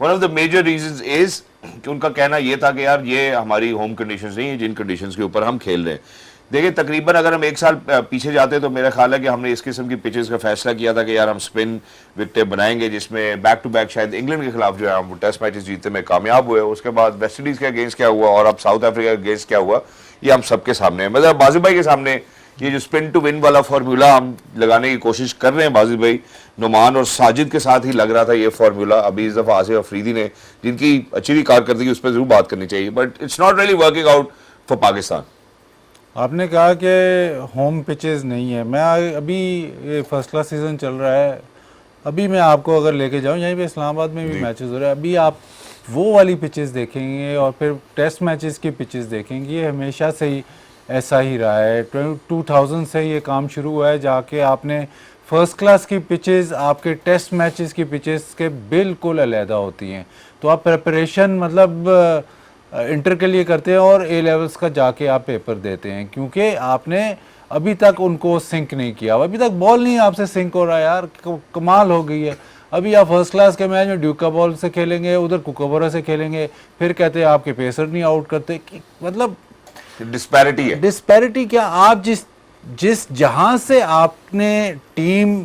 S1: one of the major reasons is कि उनका कहना ये था कि यार ये हमारी होम कंडीशंस नहीं है जिन कंडीशंस के ऊपर हम खेल रहे हैं. देखिए तकरीबन अगर हम एक साल पीछे जाते तो मेरा ख्याल है कि हमने इस किस्म की पिचेस का फैसला किया था कि यार हम स्पिन विकेटें बनाएंगे, जिसमें बैक टू बैक शायद इंग्लैंड के खिलाफ जो है हम टेस्ट मैचेस जीतने में कामयाब हुए। उसके बाद वेस्ट इंडीज के अगेंस्ट क्या हुआ और अब साउथ अफ्रीका के अगेंस्ट क्या हुआ, ये हम सबके सामने है। मतलब बाजिद भाई के सामने ये जो स्पिन टू विन वाला फार्मूला हम लगाने की कोशिश कर रहे हैं, बाजिद भाई नुमान और साजिद के साथ ही लग रहा था ये फार्मूला। अभी इस दफा आसिफ अफरीदी ने, जिनकी अच्छी भी कारकर्दगी, उस पर जरूर बात करनी चाहिए, but it's not really working out for Pakistan.
S2: आपने कहा कि होम पिचेस नहीं है। मैं अभी ये फर्स्ट क्लास सीज़न चल रहा है, अभी मैं आपको अगर लेके जाऊं, यहीं पे इस्लामाबाद में भी मैचेस हो रहे हैं, अभी आप वो वाली पिचेस देखेंगे और फिर टेस्ट मैचेस की पिचेस देखेंगे, ये हमेशा से ही ऐसा ही रहा है। 2000 से ये काम शुरू हुआ है, जाके आपने फर्स्ट क्लास की पिचेस आपके टेस्ट मैचेस की पिचेस के बिल्कुल अलहदा होती हैं। तो आप प्रिपरेशन मतलब इंटर के लिए करते हैं और ए लेवल्स का जाके आप पेपर देते हैं, क्योंकि आपने अभी तक उनको सिंक नहीं किया, अभी तक बॉल नहीं आपसे सिंक हो रहा है यार, कमाल हो गई है। अभी आप फर्स्ट क्लास के मैच में ड्यूका बॉल से खेलेंगे, उधर कुकोबरा से खेलेंगे, फिर कहते हैं आपके पेसर नहीं आउट करते। मतलब
S1: डिस्पैरिटी है।
S2: डिस्पैरिटी क्या, आप जिस जहां से आपने टीम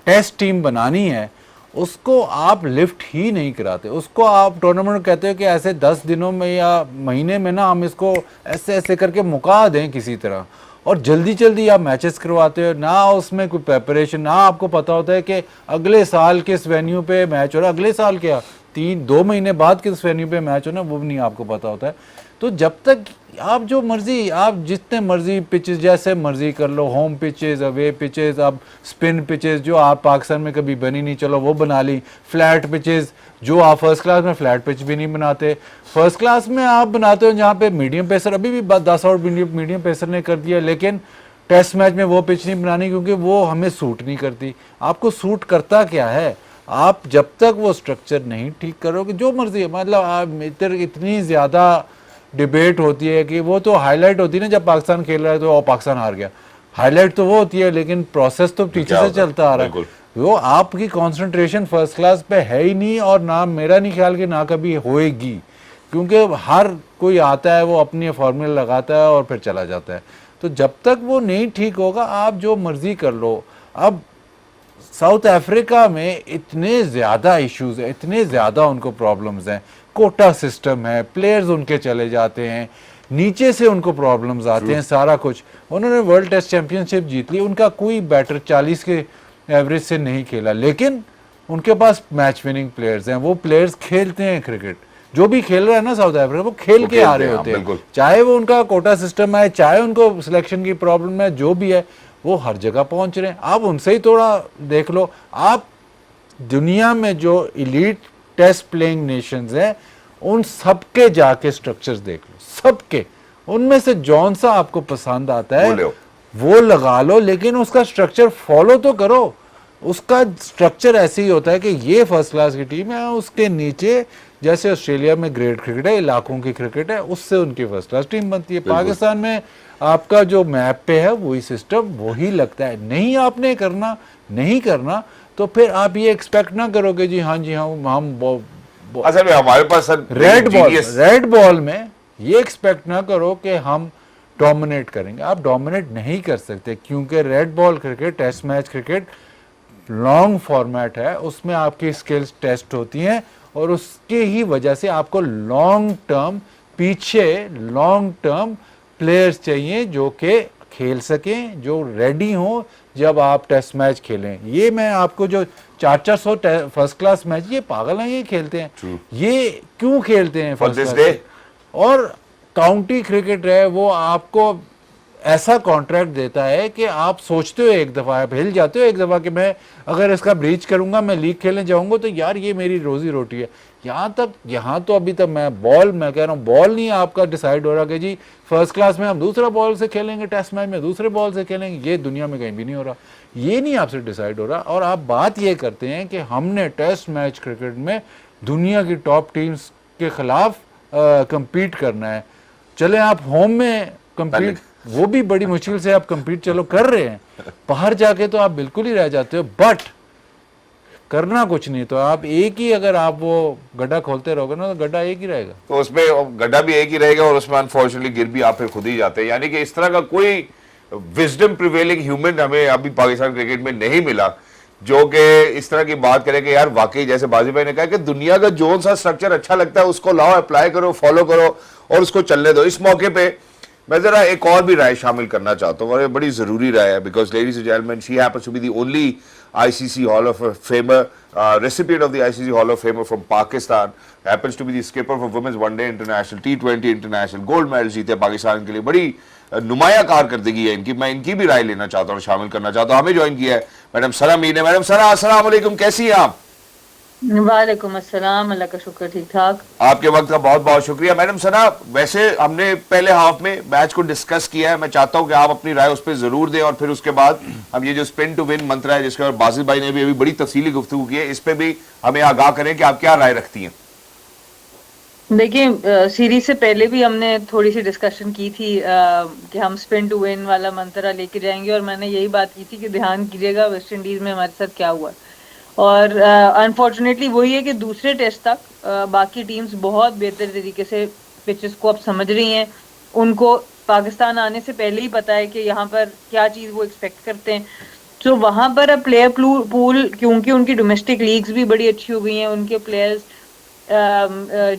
S2: टेस्ट टीम बनानी है उसको आप लिफ्ट ही नहीं कराते, उसको आप टूर्नामेंट कहते हो कि ऐसे 10 दिनों में या महीने में ना हम इसको ऐसे ऐसे करके मुका दें किसी तरह, और जल्दी जल्दी आप मैचेस करवाते हो ना, उसमें कोई प्रेपरेशन ना, आपको पता होता है कि अगले साल किस वेन्यू पे मैच हो रहा है, अगले साल क्या 2 महीने बाद किस वेन्यू पे मैच हो ना, वो भी नहीं आपको पता होता है। तो जब तक आप जो मर्जी, आप जितने मर्जी पिचेस जैसे मर्जी कर लो, होम पिचेस, अवे पिचेस, अब स्पिन पिचेस जो आप पाकिस्तान में कभी बनी नहीं, चलो वो बना ली, फ्लैट पिचेस जो आप फर्स्ट क्लास में फ्लैट पिच भी नहीं बनाते, फर्स्ट क्लास में आप बनाते हो जहाँ पे मीडियम पेसर, अभी भी 10 आउट मीडियम पेसर ने कर दिया, लेकिन टेस्ट मैच में वो पिच नहीं बनानी क्योंकि वो हमें सूट नहीं करती। आपको सूट करता क्या है, आप जब तक वो स्ट्रक्चर नहीं ठीक करोगे, जो मर्जी है, मतलब आप इतनी ज़्यादा डिबेट होती है कि वो तो हाईलाइट होती है ना, जब पाकिस्तान खेल रहा है तो पाकिस्तान हार गया, हाईलाइट तो वो होती है, लेकिन प्रोसेस तो पीछे से चलता आ रहा है। वो आपकी कंसंट्रेशन फर्स्ट क्लास पे है ही नहीं, और ना मेरा नहीं ख्याल कि ना कभी होएगी, क्योंकि हर कोई आता है वो अपनी फॉर्मूला लगाता है और फिर चला जाता है। तो जब तक वो नहीं ठीक होगा आप जो मर्जी कर लो। अब साउथ अफ्रीका में इतने ज़्यादा इश्यूज हैं, इतने ज़्यादा उनको प्रॉब्लम्स हैं, कोटा सिस्टम है, प्लेयर्स उनके चले जाते हैं, नीचे से उनको प्रॉब्लम्स आते हैं, सारा कुछ। उन्होंने वर्ल्ड टेस्ट चैंपियनशिप जीत ली, उनका कोई बैटर 40 के एवरेज से नहीं खेला, लेकिन उनके पास मैच विनिंग प्लेयर्स हैं, वो प्लेयर्स खेलते हैं क्रिकेट, जो भी खेल रहा है ना साउथ अफ्रीका वो खेल के आ रहे होते हैं, चाहे वो उनका कोटा सिस्टम है, चाहे उनको सिलेक्शन की प्रॉब्लम है, जो भी है वो हर जगह पहुंच रहे हैं। आप उनसे ही थोड़ा देख लो, आप दुनिया में जो इलीट टेस्ट प्लेइंग नेशंस हैं उन सबके जाके स्ट्रक्चर्स देख लो, सबके, उनमें से जौन सा आपको पसंद आता है वो लगा लो, लेकिन उसका स्ट्रक्चर फॉलो तो करो। उसका स्ट्रक्चर ऐसे ही होता है कि ये फर्स्ट क्लास की टीम है, उसके नीचे जैसे ऑस्ट्रेलिया में ग्रेट क्रिकेट है, इलाकों की क्रिकेट है, उससे उनकी फर्स्ट क्लास टीम बनती है। पाकिस्तान में आपका जो मैप पे है वही सिस्टम वही लगता है। नहीं आपने करना, नहीं करना, तो फिर आप ये एक्सपेक्ट ना करोगे जी हाँ हम
S1: असल में हमारे पास
S2: रेड बॉल में ये एक्सपेक्ट ना करो कि हम डोमिनेट करेंगे। आप डोमिनेट नहीं कर सकते, क्योंकि red ball cricket, test match cricket long format है, उसमें आपकी स्किल्स टेस्ट होती हैं, और उसके ही वजह से आपको लॉन्ग टर्म प्लेयर्स चाहिए जो कि खेल सकें, जो रेडी हों जब आप टेस्ट मैच खेलें। ये मैं आपको जो 400 फर्स्ट क्लास मैच, ये पागल हैं, ये खेलते हैं। ये क्यों खेलते हैं फर्स्ट क्लास? और काउंटी क्रिकेट है, वो आपको ऐसा कॉन्ट्रैक्ट देता है कि आप सोचते हो एक दफ़ा, आप हिल जाते हो एक दफ़ा कि मैं अगर इसका ब्रीच करूंगा, मैं लीग खेलने जाऊंगा तो यार ये मेरी रोजी रोटी है। यहाँ तो अभी तक मैं कह रहा हूँ, बॉल नहीं आपका डिसाइड हो रहा कि जी फर्स्ट क्लास में हम दूसरा बॉल से खेलेंगे, टेस्ट मैच में दूसरे बॉल से खेलेंगे, ये दुनिया में कहीं भी नहीं हो रहा, ये नहीं आपसे डिसाइड हो रहा। और आप बात ये करते हैं कि हमने टेस्ट मैच क्रिकेट में दुनिया की टॉप टीम्स के खिलाफ कंपीट करना है। चले आप होम में कंपीट, वो भी बड़ी मुश्किल से आप कंपीट चलो कर रहे हैं, बाहर जाके तो आप बिल्कुल ही रह जाते हो। बट करना कुछ नहीं। तो आप एक ही, अगर आप वो गड्ढा खोलते रहोगे ना तो गड्ढा एक ही रहेगा।
S1: तो उसमें गड्ढा भी एक ही रहेगा और उसमें अनफॉर्चुनेटली गिर भी आप फिर खुद ही जाते हैं। यानी कि इस तरह का कोई विजडम प्रिवेलिंग ह्यूमन हमें अभी पाकिस्तान क्रिकेट में नहीं मिला जो कि इस तरह की बात करे कि यार वाकई, जैसे बाजी भाई ने कहा कि दुनिया का जो सा स्ट्रक्चर अच्छा लगता है उसको लाओ, अप्लाई करो, फॉलो करो और उसको चलने दो। इस मौके पे मैं जरा एक और भी राय शामिल करना चाहता हूँ और ये बड़ी जरूरी राय है, because ladies and gentleman, she happens to be the only ICC Hall of Famer, recipient of the ICC Hall of Famer from Pakistan, happens to be the skipper for Women's One Day International, T20 International, gold medal जीते पाकिस्तान के लिए। बड़ी नुमाया कारकर्दगी है इनकी। मैं इनकी भी राय लेना चाहता हूँ, शामिल करना चाहता हूँ। हमें ज्वाइन किया है मैडम सरा मीर ने। मैडम सरा, अस्सलाम वालेकुम, कैसी हैं आप?
S4: वालेकुम अस्सलाम, अल्लाह का शुक्र, ठीक ठाक।
S1: आपके वक्त का बहुत बहुत शुक्रिया। मैडम सना, वैसे हमने पहले हाफ में मैच को डिस्कस किया है, मैं चाहता हूं कि आप अपनी राय उस पर जरूर दें और फिर उसके बाद हम ये जो स्पिन टू विन मंत्र है जिसके बाद बासित भाई ने भी अभी बड़ी तफसीली गुफ्तगू की है, इस पे भी हमें आगाह करें कि आप क्या राय रखती हैं।
S4: देखिए, सीरीज से पहले भी हमने थोड़ी सी डिस्कशन की थी कि हम स्पिन टू विन वाला मंत्र लेके जाएंगे और मैंने यही बात की थी कि ध्यान कीजिएगा वेस्ट इंडीज में हमारे साथ क्या हुआ। और अनफॉर्चुनेटली वही है कि दूसरे टेस्ट तक बाकी टीम्स बहुत बेहतर तरीके से पिचेस को अब समझ रही हैं। उनको पाकिस्तान आने से पहले ही पता है कि यहाँ पर क्या चीज़ वो एक्सपेक्ट करते हैं। तो वहाँ पर अब प्लेयर पूल, क्योंकि उनकी डोमेस्टिक लीग्स भी बड़ी अच्छी हो गई हैं, उनके प्लेयर्स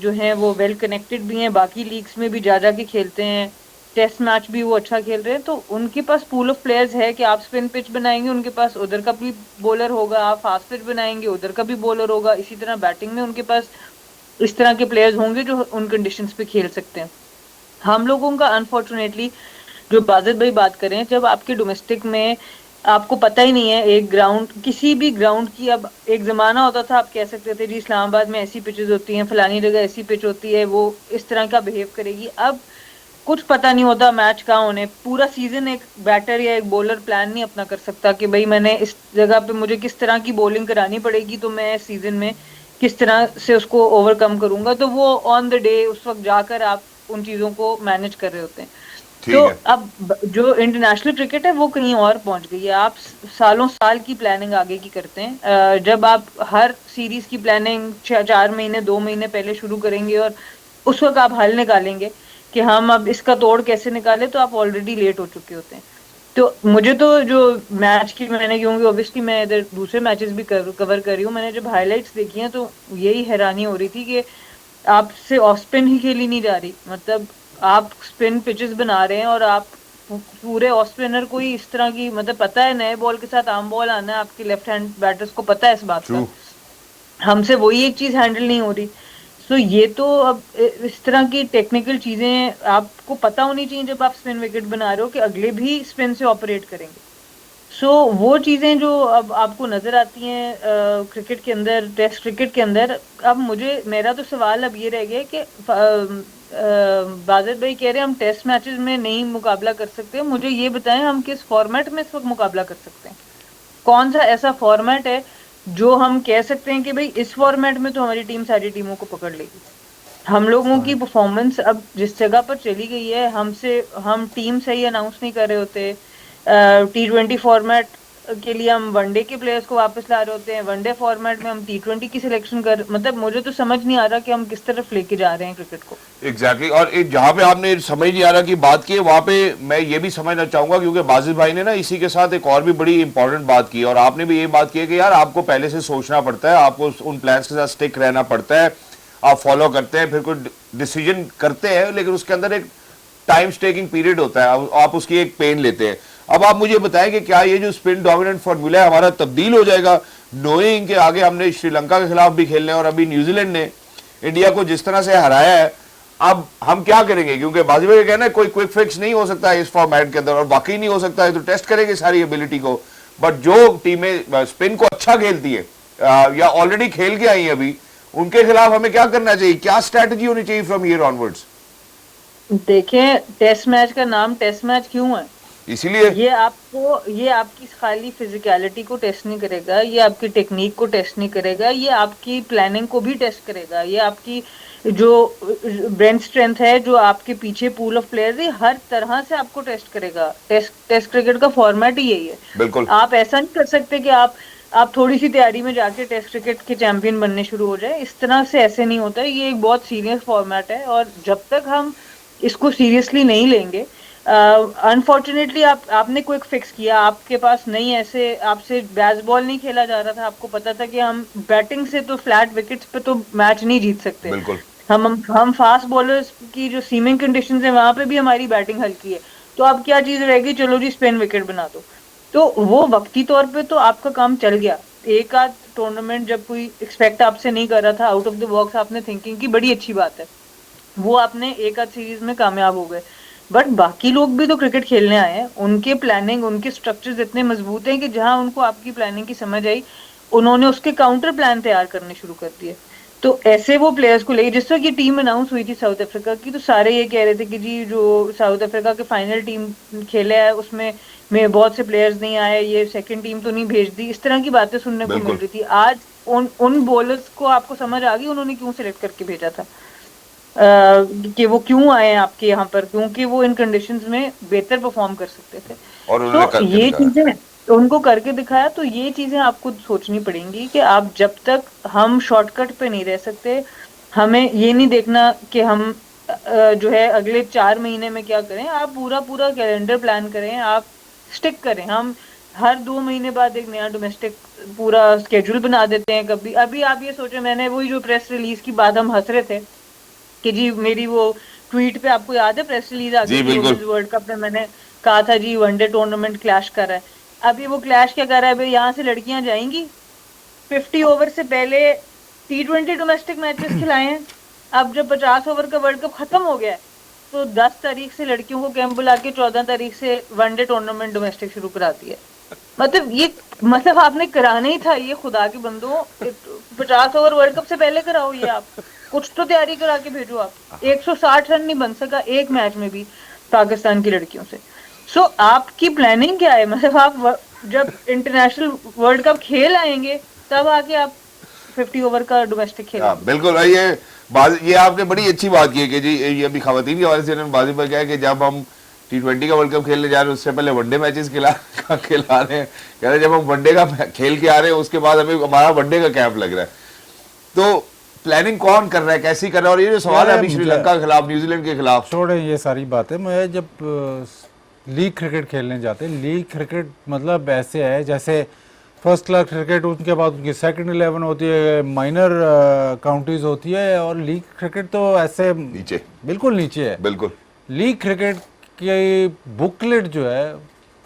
S4: जो हैं वो वेल कनेक्टेड भी हैं, बाकी लीग्स में भी जा के खेलते हैं, टेस्ट मैच भी वो अच्छा खेल रहे हैं। तो उनके पास पूल ऑफ प्लेयर्स है कि आप स्पिन पिच बनाएंगे उनके पास उधर का भी बॉलर होगा, आप फास्ट पिच बनाएंगे उधर का भी बॉलर होगा। इसी तरह बैटिंग में उनके पास इस तरह के प्लेयर्स होंगे जो उन कंडीशंस पे खेल सकते हैं। हम लोगों का अनफॉर्चुनेटली, जो बाजिद भाई बात करें, जब आपके डोमेस्टिक में आपको पता ही नहीं है एक ग्राउंड, किसी भी ग्राउंड की, अब एक ज़माना होता था आप कह सकते थे जी इस्लामाबाद में ऐसी पिचेस होती हैं, फलानी जगह ऐसी पिच होती है, वो इस तरह का बिहेव करेगी। अब कुछ पता नहीं होता मैच कहाँ होने। पूरा सीजन एक बैटर या एक बॉलर प्लान नहीं अपना कर सकता कि भाई मैंने इस जगह पे मुझे किस तरह की बॉलिंग करानी पड़ेगी, तो मैं सीजन में किस तरह से उसको ओवरकम करूंगा। तो वो ऑन द डे उस वक्त जाकर आप उन चीज़ों को मैनेज कर रहे होते हैं। तो अब जो इंटरनेशनल क्रिकेट है वो कहीं और पहुंच गई है। आप सालों साल की प्लानिंग आगे की करते हैं। जब आप हर सीरीज की प्लानिंग 4 महीने 2 महीने पहले शुरू करेंगे और उस वक्त आप हल निकालेंगे कि हम अब इसका तोड़ कैसे निकालें, तो आप ऑलरेडी लेट हो चुके होते हैं। तो मुझे तो जो मैच की, मैंने, क्योंकि ऑब्वियसली मैं इधर दूसरे मैचेस भी कवर कर रही हूँ, मैंने जब हाईलाइट्स देखी हैं तो यही हैरानी हो रही थी कि आपसे ऑफ स्पिन ही खेली नहीं जा रही। मतलब आप स्पिन पिचेस बना रहे हैं और आप पूरे ऑफ स्पिनर को ही इस तरह की, मतलब पता है नए बॉल के साथ आम बॉल आना है, आपके लेफ्ट हैंड बैटर्स को पता है इस बात का, हमसे वही एक चीज हैंडल नहीं हो रही। सो ये तो अब इस तरह की टेक्निकल चीजें आपको पता होनी चाहिए जब आप स्पिन विकेट बना रहे हो कि अगले भी स्पिन से ऑपरेट करेंगे। सो वो चीजें जो अब आपको नजर आती हैं क्रिकेट के अंदर, टेस्ट क्रिकेट के अंदर। अब मेरा तो सवाल अब ये रह गया कि बाजिद भाई कह रहे हैं हम टेस्ट मैचेस में नहीं मुकाबला कर सकते, मुझे ये बताएं हम किस फॉर्मेट में इस वक्त मुकाबला कर सकते हैं? कौन सा ऐसा फॉर्मेट है जो हम कह सकते हैं कि भाई इस फॉर्मेट में तो हमारी टीम सारी टीमों को पकड़ लेगी? हम लोगों की परफॉर्मेंस अब जिस जगह पर चली गई है, हम टीम से ही अनाउंस नहीं कर रहे होते। T20 फॉर्मेट के लिए हम वनडे के प्लेयर्स को वापस ला रहे होते हैं, वनडे फॉर्मेट में हम T20 की सिलेक्शन मतलब मुझे तो समझ नहीं आ रहा कि हम किस तरफ लेके जा रहे हैं क्रिकेट को।
S1: एग्जैक्टली और जहाँ पे आपने समझ नहीं आ रहा की बात की है, वहाँ पे मैं ये भी समझना चाहूंगा, क्योंकि बाजिद भाई ने ना इसी के साथ एक और भी बड़ी इंपॉर्टेंट बात की और आपने भी ये बात की है कि यार आपको पहले से सोचना पड़ता है, आपको उन प्लान्स के साथ स्टिक रहना पड़ता है, आप फॉलो करते हैं, फिर कोई डिसीजन करते हैं, लेकिन उसके अंदर एक टाइम टेकिंग पीरियड होता है, आप उसकी एक पेन लेते हैं। अब आप मुझे बताएं कि क्या ये जो स्पिन डोमिनेंट फॉर्मूला है हमारा तब्दील हो जाएगा, नोइंग के आगे हमने श्रीलंका के खिलाफ भी खेलने और अभी न्यूजीलैंड ने इंडिया को जिस तरह से हराया है, अब हम क्या करेंगे? क्योंकि बाजी भाई का कहना है कोई क्विक फिक्स नहीं हो सकता है इस फॉर्मेट के अंदर, और वाकई नहीं हो सकता है, तो टेस्ट करेंगे सारी एबिलिटी को। बट जो टीमें स्पिन को अच्छा खेलती है या ऑलरेडी खेल के आई है अभी, उनके खिलाफ हमें क्या करना चाहिए? क्या स्ट्रैटेजी होनी चाहिए फ्रॉम हियर ऑनवर्ड्स?
S4: देखें, टेस्ट मैच का नाम टेस्ट मैच क्यों है?
S1: इसीलिए
S4: ये आपकी खाली फिजिकलिटी को टेस्ट नहीं करेगा, ये आपकी टेक्निक को टेस्ट नहीं करेगा, ये आपकी प्लानिंग को भी टेस्ट करेगा, ये आपकी जो ब्रेन स्ट्रेंथ है, जो आपके पीछे पूल ऑफ प्लेयर्स है, हर तरह से आपको टेस्ट करेगा। टेस्ट क्रिकेट का फॉर्मेट ही यही है।
S1: बिल्कुल।
S4: आप ऐसा नहीं कर सकते कि आप आप थोड़ी सी तैयारी में जाके टेस्ट क्रिकेट के चैंपियन बनने शुरू हो जाए। इस तरह से ऐसे नहीं होता है, ये एक बहुत सीरियस फॉर्मेट है और जब तक हम इसको सीरियसली नहीं लेंगे, अनफॉर्चुनेटली आपने क्विक फिक्स किया, आपके पास नहीं, ऐसे आपसे बेसबॉल नहीं खेला जा रहा था, आपको पता था कि हम बैटिंग से तो फ्लैट विकेट्स पे तो मैच नहीं जीत सकते।
S1: बिल्कुल।
S4: हम फास्ट बॉलर्स की जो सीमिंग कंडीशंस है वहां पे भी हमारी बैटिंग हल्की है, तो अब क्या चीज रहेगी, चलो जी स्पिन विकेट बना दो। तो वो वक्ती तौर पे तो आपका काम चल गया। एक आध टूर्नामेंट जब कोई एक्सपेक्ट आपसे नहीं कर रहा था, आउट ऑफ द बॉक्स आपने थिंकिंग की, बड़ी अच्छी बात है, वो आपने एक आध सीरीज में कामयाब हो गए। बट बाकी लोग भी तो क्रिकेट खेलने आए हैं, उनके प्लानिंग, उनके स्ट्रक्चर्स इतने मजबूत हैं कि जहां उनको आपकी प्लानिंग की समझ आई, उन्होंने उसके काउंटर प्लान तैयार करने शुरू कर दिए। तो ऐसे वो प्लेयर्स को लेके, जिस तरह की टीम अनाउंस हुई थी साउथ अफ्रीका की, तो सारे ये कह रहे थे कि जी जो साउथ अफ्रीका के फाइनल टीम खेले है उसमें में बहुत से प्लेयर्स नहीं आए, ये सेकंड टीम तो नहीं भेज दी, इस तरह की बातें सुनने को मिल रही थी। आज उन बॉलर्स को आपको समझ आ गई उन्होंने क्यों सिलेक्ट करके भेजा था, कि वो क्यों आए हैं आपके यहाँ पर, क्योंकि वो इन कंडीशंस में बेहतर परफॉर्म कर सकते थे।
S1: और उन्होंने
S4: तो
S1: करके
S4: ये
S1: दिखाया।
S4: चीजें उनको करके दिखाया। तो ये चीजें आपको सोचनी पड़ेंगी कि आप जब तक, हम शॉर्टकट पे नहीं रह सकते, हमें ये नहीं देखना कि हम जो है अगले 4 महीने में क्या करें, आप पूरा पूरा कैलेंडर प्लान करें, आप स्टिक करें। हम हर 2 महीने बाद एक नया डोमेस्टिक पूरा स्केड्यूल बना देते हैं। कभी अभी आप ये सोचो, मैंने वही जो प्रेस रिलीज की बात हम हंस रहे थे कि जी मेरी वो ट्वीट पे, आपको याद है प्रेस रिलीज आ गई थी वर्ल्ड कप में, मैंने कहा था जी वनडे टूर्नामेंट क्लैश कर रहा है। अभी वो क्लैश क्या कर रहा है, भाई यहाँ से लड़कियां जाएंगी, 50 ओवर से पहले T20 डोमेस्टिक मैचेस खिलाए हैं। अब जब 50 ओवर का वर्ल्ड कप खत्म हो गया है, तो 10 तारीख से लड़कियों को कैंप बुला के 14 तारीख से वनडे टूर्नामेंट डोमेस्टिक शुरू करा दिया। मतलब आपने कराना ही था ये, खुदा के बंदो, 50 ओवर वर्ल्ड कप से पहले कराओ ये, आप कुछ तो तैयारी करा के भेजो। आप 160 रन नहीं बन सका एक मैच में भी पाकिस्तान की लड़कियों से। सो आपकी प्लानिंग क्या है, मतलब आप जब इंटरनेशनल वर्ल्ड कप खेल आएंगे तब आके आप 50 ओवर का डोमेस्टिक खेलेंगे।
S1: बिल्कुल। ये आपने बड़ी अच्छी बात की है कि जी ये अभी खवातीन के हवाले से बाजी पर क्या है कि जब हम T20 का वर्ल्ड कप खेलने जा रहे हैं उससे पहले वनडे मैचेस खिला रहे हैं, कह रहे जब हम वनडे का खेल के आ रहे हैं उसके बाद हमें हमारा वनडे का कैंप लग रहा है। तो प्लानिंग कौन कर रहा है, कैसी कर रहा है? और ये जो सवाल है अभी श्रीलंका के खिलाफ, न्यूजीलैंड के खिलाफ,
S2: छोड़े ये सारी बातें। मैं जब लीग क्रिकेट खेलने जाते हैं, लीग क्रिकेट मतलब ऐसे है जैसे फर्स्ट क्लास क्रिकेट, उनके बाद उनकी सेकंड 11 होती है, माइनर काउंटीज होती है, और लीग क्रिकेट तो ऐसे
S1: नीचे,
S2: बिल्कुल नीचे है।
S1: बिल्कुल।
S2: लीग क्रिकेट की बुकलेट जो है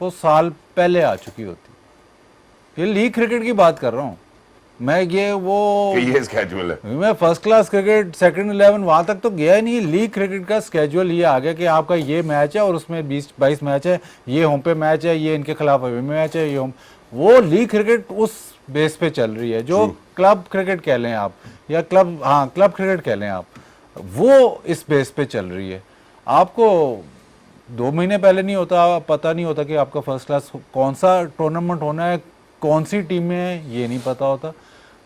S2: वो साल पहले आ चुकी होती। ये लीग क्रिकेट की बात कर रहा हूँ मैं,
S1: ये स्केड्यूल है।
S2: मैं फर्स्ट क्लास क्रिकेट सेकंड 11 वहां तक तो गया ही नहीं। लीग क्रिकेट का स्केड्यूल ये आ गया कि आपका ये मैच है और उसमें 20-22 मैच है, ये होम पे मैच है, ये इनके खिलाफ अवे मैच है, ये होम। वो लीग क्रिकेट उस बेस पे चल रही है, जो क्लब क्रिकेट कह लें आप, या क्लब क्रिकेट कह लें आप, वो इस बेस पे चल रही है। आपको 2 महीने पहले नहीं होता, पता नहीं होता कि आपका फर्स्ट क्लास कौन सा टूर्नामेंट होना है, कौन सी टीमें हैं, ये नहीं पता होता।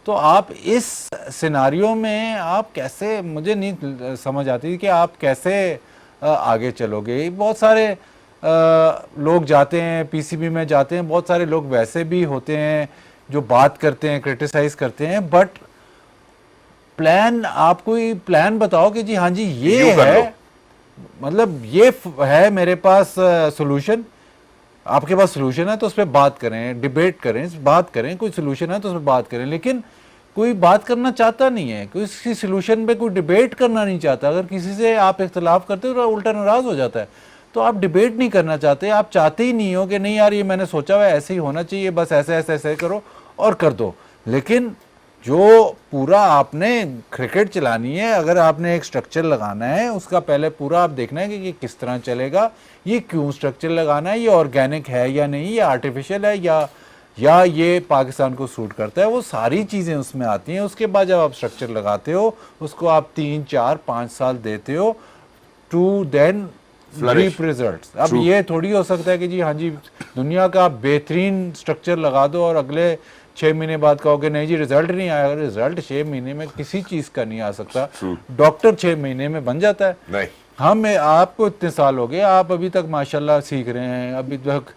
S2: तो आप इस सिनारियो में आप कैसे, मुझे नहीं समझ आती कि आप कैसे आगे चलोगे। बहुत सारे लोग जाते हैं पीसीबी में जाते हैं, बहुत सारे लोग वैसे भी होते हैं जो बात करते हैं, क्रिटिसाइज करते हैं, बट प्लान, आप कोई प्लान बताओ कि जी हाँ जी ये है, मतलब ये है मेरे पास सोल्यूशन। आपके पास सोल्यूशन है तो उस पर बात करें, डिबेट करें, बात करें, कोई सोल्यूशन है तो उस पर बात करें। लेकिन कोई बात करना चाहता नहीं है, कोई किसी सोल्यूशन पे कोई डिबेट करना नहीं चाहता। अगर किसी से आप इख्तलाफ करते हो तो उल्टा नाराज हो जाता है। तो आप डिबेट नहीं करना चाहते, आप चाहते ही नहीं हो कि नहीं यार ये मैंने सोचा हुआ ऐसे ही होना चाहिए, बस ऐसे ऐसे ऐसे करो और कर दो। लेकिन जो पूरा आपने क्रिकेट चलानी है, अगर आपने एक स्ट्रक्चर लगाना है, उसका पहले पूरा आप देखना है कि ये किस तरह चलेगा, ये क्यों स्ट्रक्चर लगाना है, ये ऑर्गेनिक है या नहीं, ये आर्टिफिशियल है या ये पाकिस्तान को सूट करता है, वो सारी चीज़ें उसमें आती हैं। उसके बाद जब आप स्ट्रक्चर लगाते हो, उसको आप 3, 4, 5 साल देते हो टू देन रीप रिजल्ट्स। अब ये थोड़ी हो सकता है कि जी हाँ जी दुनिया का बेहतरीन स्ट्रक्चर लगा दो और अगले 6 महीने बाद कहोगे नहीं जी रिजल्ट नहीं आया। रिजल्ट 6 महीने में किसी चीज का नहीं आ सकता। डॉक्टर 6 महीने में बन जाता है।
S1: नहीं,
S2: हम आपको इतने साल हो गए, आप अभी तक माशाल्लाह सीख रहे हैं अभी तक।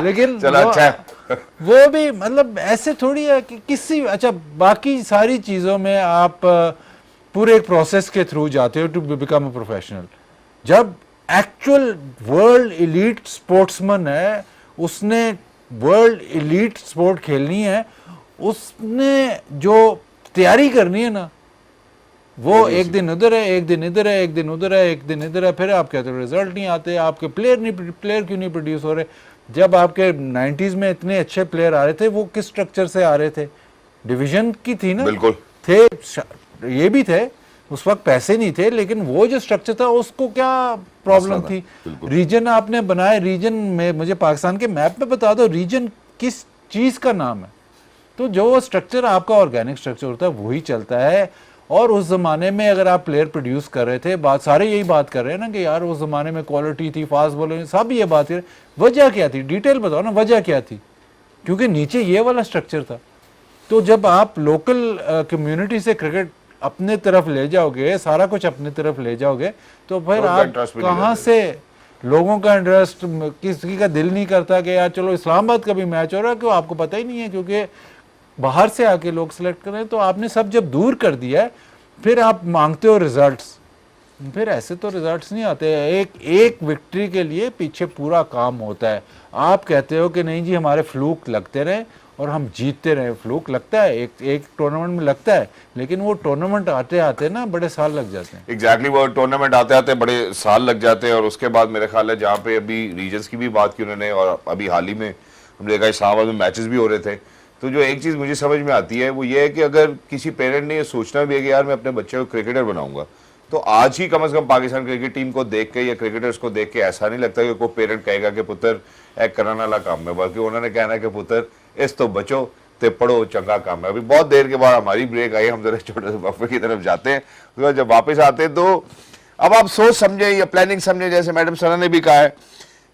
S2: लेकिन
S1: चलो अच्छा है।
S2: वो भी मतलब ऐसे थोड़ी है कि किसी अच्छा बाकी सारी चीज़ों में आप पूरे एक प्रोसेस के थ्रू जाते हो टू बिकम अ प्रोफेशनल। जब एक्चुअल वर्ल्ड एलीट स्पोर्ट्समैन है, उसने वर्ल्ड एलीट स्पोर्ट खेलनी है, उसने जो तैयारी करनी है ना, वो एक दिन उधर है, एक दिन इधर है, एक दिन उधर है, एक दिन इधर है, फिर आप कहते हो रिजल्ट नहीं आते, आपके प्लेयर क्यों नहीं प्रोड्यूस हो रहे। जब आपके 90s में इतने अच्छे प्लेयर आ रहे थे, वो किस स्ट्रक्चर से आ रहे थे? डिवीजन की थी ना,
S1: बिल्कुल
S2: थे, ये भी थे, उस वक्त पैसे नहीं थे, लेकिन वो जो स्ट्रक्चर था उसको क्या प्रॉब्लम थी? रीजन आपने बनाए, रीजन में मुझे पाकिस्तान के मैप पे बता दो रीजन किस चीज का नाम है। तो जो स्ट्रक्चर आपका ऑर्गेनिक स्ट्रक्चर होता है वही चलता है। और उस जमाने में अगर आप प्लेयर प्रोड्यूस कर रहे थे, बात सारे यही बात कर रहे हैं ना कि यार उस जमाने में क्वालिटी थी, फास्ट बॉलिंग, सब ये बात कर रहे, वजह क्या थी? डिटेल बताओ ना, वजह क्या थी? क्योंकि नीचे ये वाला स्ट्रक्चर था। तो जब आप लोकल कम्युनिटी से क्रिकेट अपने तरफ ले जाओगे, सारा कुछ अपने तरफ ले जाओगे, तो फिर आप कहाँ से लोगों का इंटरेस्ट, किसी का दिल नहीं करता कि यार चलो इस्लामाबाद का भी मैच हो रहा है, क्यों आपको पता ही नहीं है, क्योंकि बाहर से आके लोग सिलेक्ट कर रहे हैं। तो आपने सब जब दूर कर दिया है, फिर आप मांगते हो रिजल्ट्स, फिर ऐसे तो रिजल्ट्स नहीं आते। एक विक्ट्री के लिए पीछे पूरा काम होता है। आप कहते हो कि नहीं जी हमारे फ्लूक लगते रहे और हम जीतते रहे, फ्लूक लगता है, एक टूर्नामेंट में लगता है, लेकिन वो टूर्नामेंट आते आते ना बड़े साल लग जाते हैं।
S1: एग्जैक्टली वो टूर्नामेंट आते आते बड़े साल लग जाते हैं। और उसके बाद मेरे ख्याल है जहाँ पे अभी रीजन्स की भी बात की उन्होंने, और अभी हाल ही में हमने देखा इस्लामाबाद में मैचेस भी हो रहे थे, तो जो एक चीज़ मुझे समझ में आती है वो ये है कि अगर किसी पेरेंट ने ये सोचना भी है कि यार मैं अपने बच्चे को क्रिकेटर बनाऊंगा, तो आज ही कम से कम पाकिस्तान क्रिकेट टीम को देख के या क्रिकेटर्स को देख के ऐसा नहीं लगता कि कोई पेरेंट कहेगा कि पुत्र एक कराने वाला काम है, बल्कि उन्होंने कहना है कि पुत्र इस तो बचो ते पढ़ो, चंगा काम है। अभी बहुत देर के बाद हमारी ब्रेक आई, हम जरा छोटे से वक्फे की तरफ जाते हैं। तो जब वापस आते हैं तो अब आप सोच समझे या प्लानिंग समझे, जैसे मैडम सना ने भी कहा है,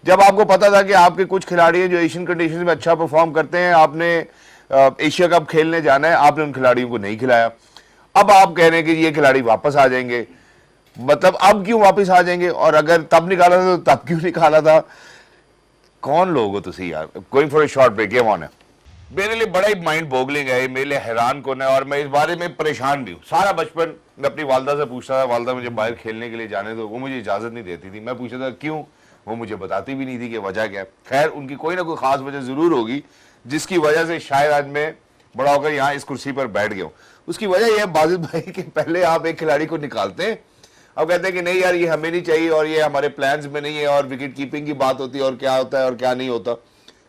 S1: जब आपको पता था कि आपके कुछ खिलाड़ी हैं जो एशियन कंडीशन में अच्छा परफॉर्म करते हैं, आपने एशिया कप खेलने जाना है, आपने उन खिलाड़ियों को नहीं खिलाया, अब आप कह रहे हैं कि ये खिलाड़ी वापस आ जाएंगे, मतलब अब क्यों वापस आ जाएंगे? और अगर तब निकाला था तो तब क्यों निकाला था? कौन लोग हो तुसी यार? Going for a short break, game on है। मेरे लिए बड़ा ही माइंड बोगलिंग है, मेरे लिए हैरान कौन है, और मैं इस बारे में परेशान भी हूँ। सारा बचपन मैं अपनी वालदा से पूछता था, वालदा मुझे बाहर खेलने के लिए जाने दो, वो मुझे इजाजत नहीं देती थी। मैं पूछता था क्यों, वो मुझे बताती भी नहीं थी कि वजह क्या है। खैर उनकी कोई ना कोई खास वजह जरूर होगी जिसकी वजह से शायद आज मैं बड़ा होकर यहाँ इस कुर्सी पर बैठ गया हूँ। उसकी वजह यह है बाजिद भाई कि पहले आप एक खिलाड़ी को निकालते हैं, अब कहते हैं कि नहीं यार ये हमें नहीं चाहिए और ये हमारे प्लान्स में नहीं है, और विकेट कीपिंग की बात होती है और क्या होता है और क्या नहीं होता।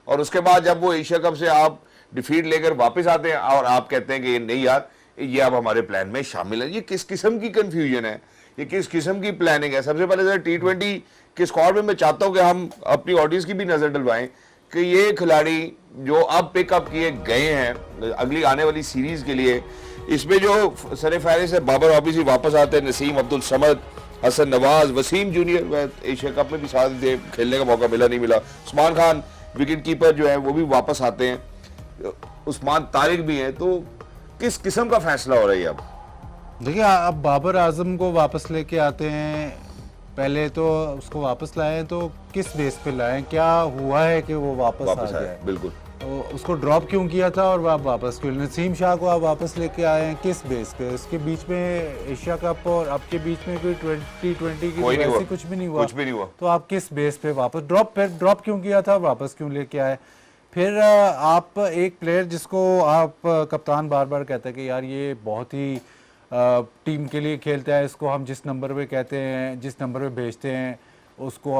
S1: और उसके बाद जब वो एशिया कप से आप डिफीट लेकर वापस आते हैं और आप कहते हैं कि नहीं यार ये अब हमारे प्लान में शामिल है। ये किस किस्म की कंफ्यूजन है, ये किस किस्म की प्लानिंग है? सबसे पहले सर T20 के स्क्वाड में मैं चाहता हूं कि हम अपनी ऑडियंस की भी नजर डलवाएं कि ये खिलाड़ी जो अब पिकअप किए गए हैं अगली आने वाली सीरीज के लिए, इसमें जो सर फहरिस्त है, बाबर ऑब्वियसली वापस आते हैं, Naseem Abdul Samad, Hasan Nawaz, Wasim junior Asia cup में भी साथ थे, खेलने का मौका मिला नहीं मिला, उस्मान खान विकेट कीपर जो है वो भी वापस आते हैं, उस्मान तारिक भी हैं। तो किस किस्म का फैसला हो रहा है अब?
S2: देखिए अब बाबर आजम को वापस लेके आते हैं, पहले तो उसको वापस लाए तो किस बेस पे लाए, क्या हुआ है कि वो वापस आ गया है?
S1: बिल्कुल।
S2: तो उसको ड्रॉप क्यों किया था और आप वापस क्यों? नसीम शाह को आप वापस लेके आए हैं किस बेस पे? उसके बीच में एशिया कप और आपके बीच में कोई T20 की वैसे कुछ भी नहीं हुआ, तो आप किस बेस पे वापस ड्रॉप क्यों किया था, वापस क्यों लेके आए? फिर आप एक प्लेयर जिसको आप कप्तान बार बार कहते हैं कि यार ये बहुत ही टीम के लिए खेलता है, इसको हम जिस नंबर पे कहते हैं, जिस नंबर पे भेजते हैं उसको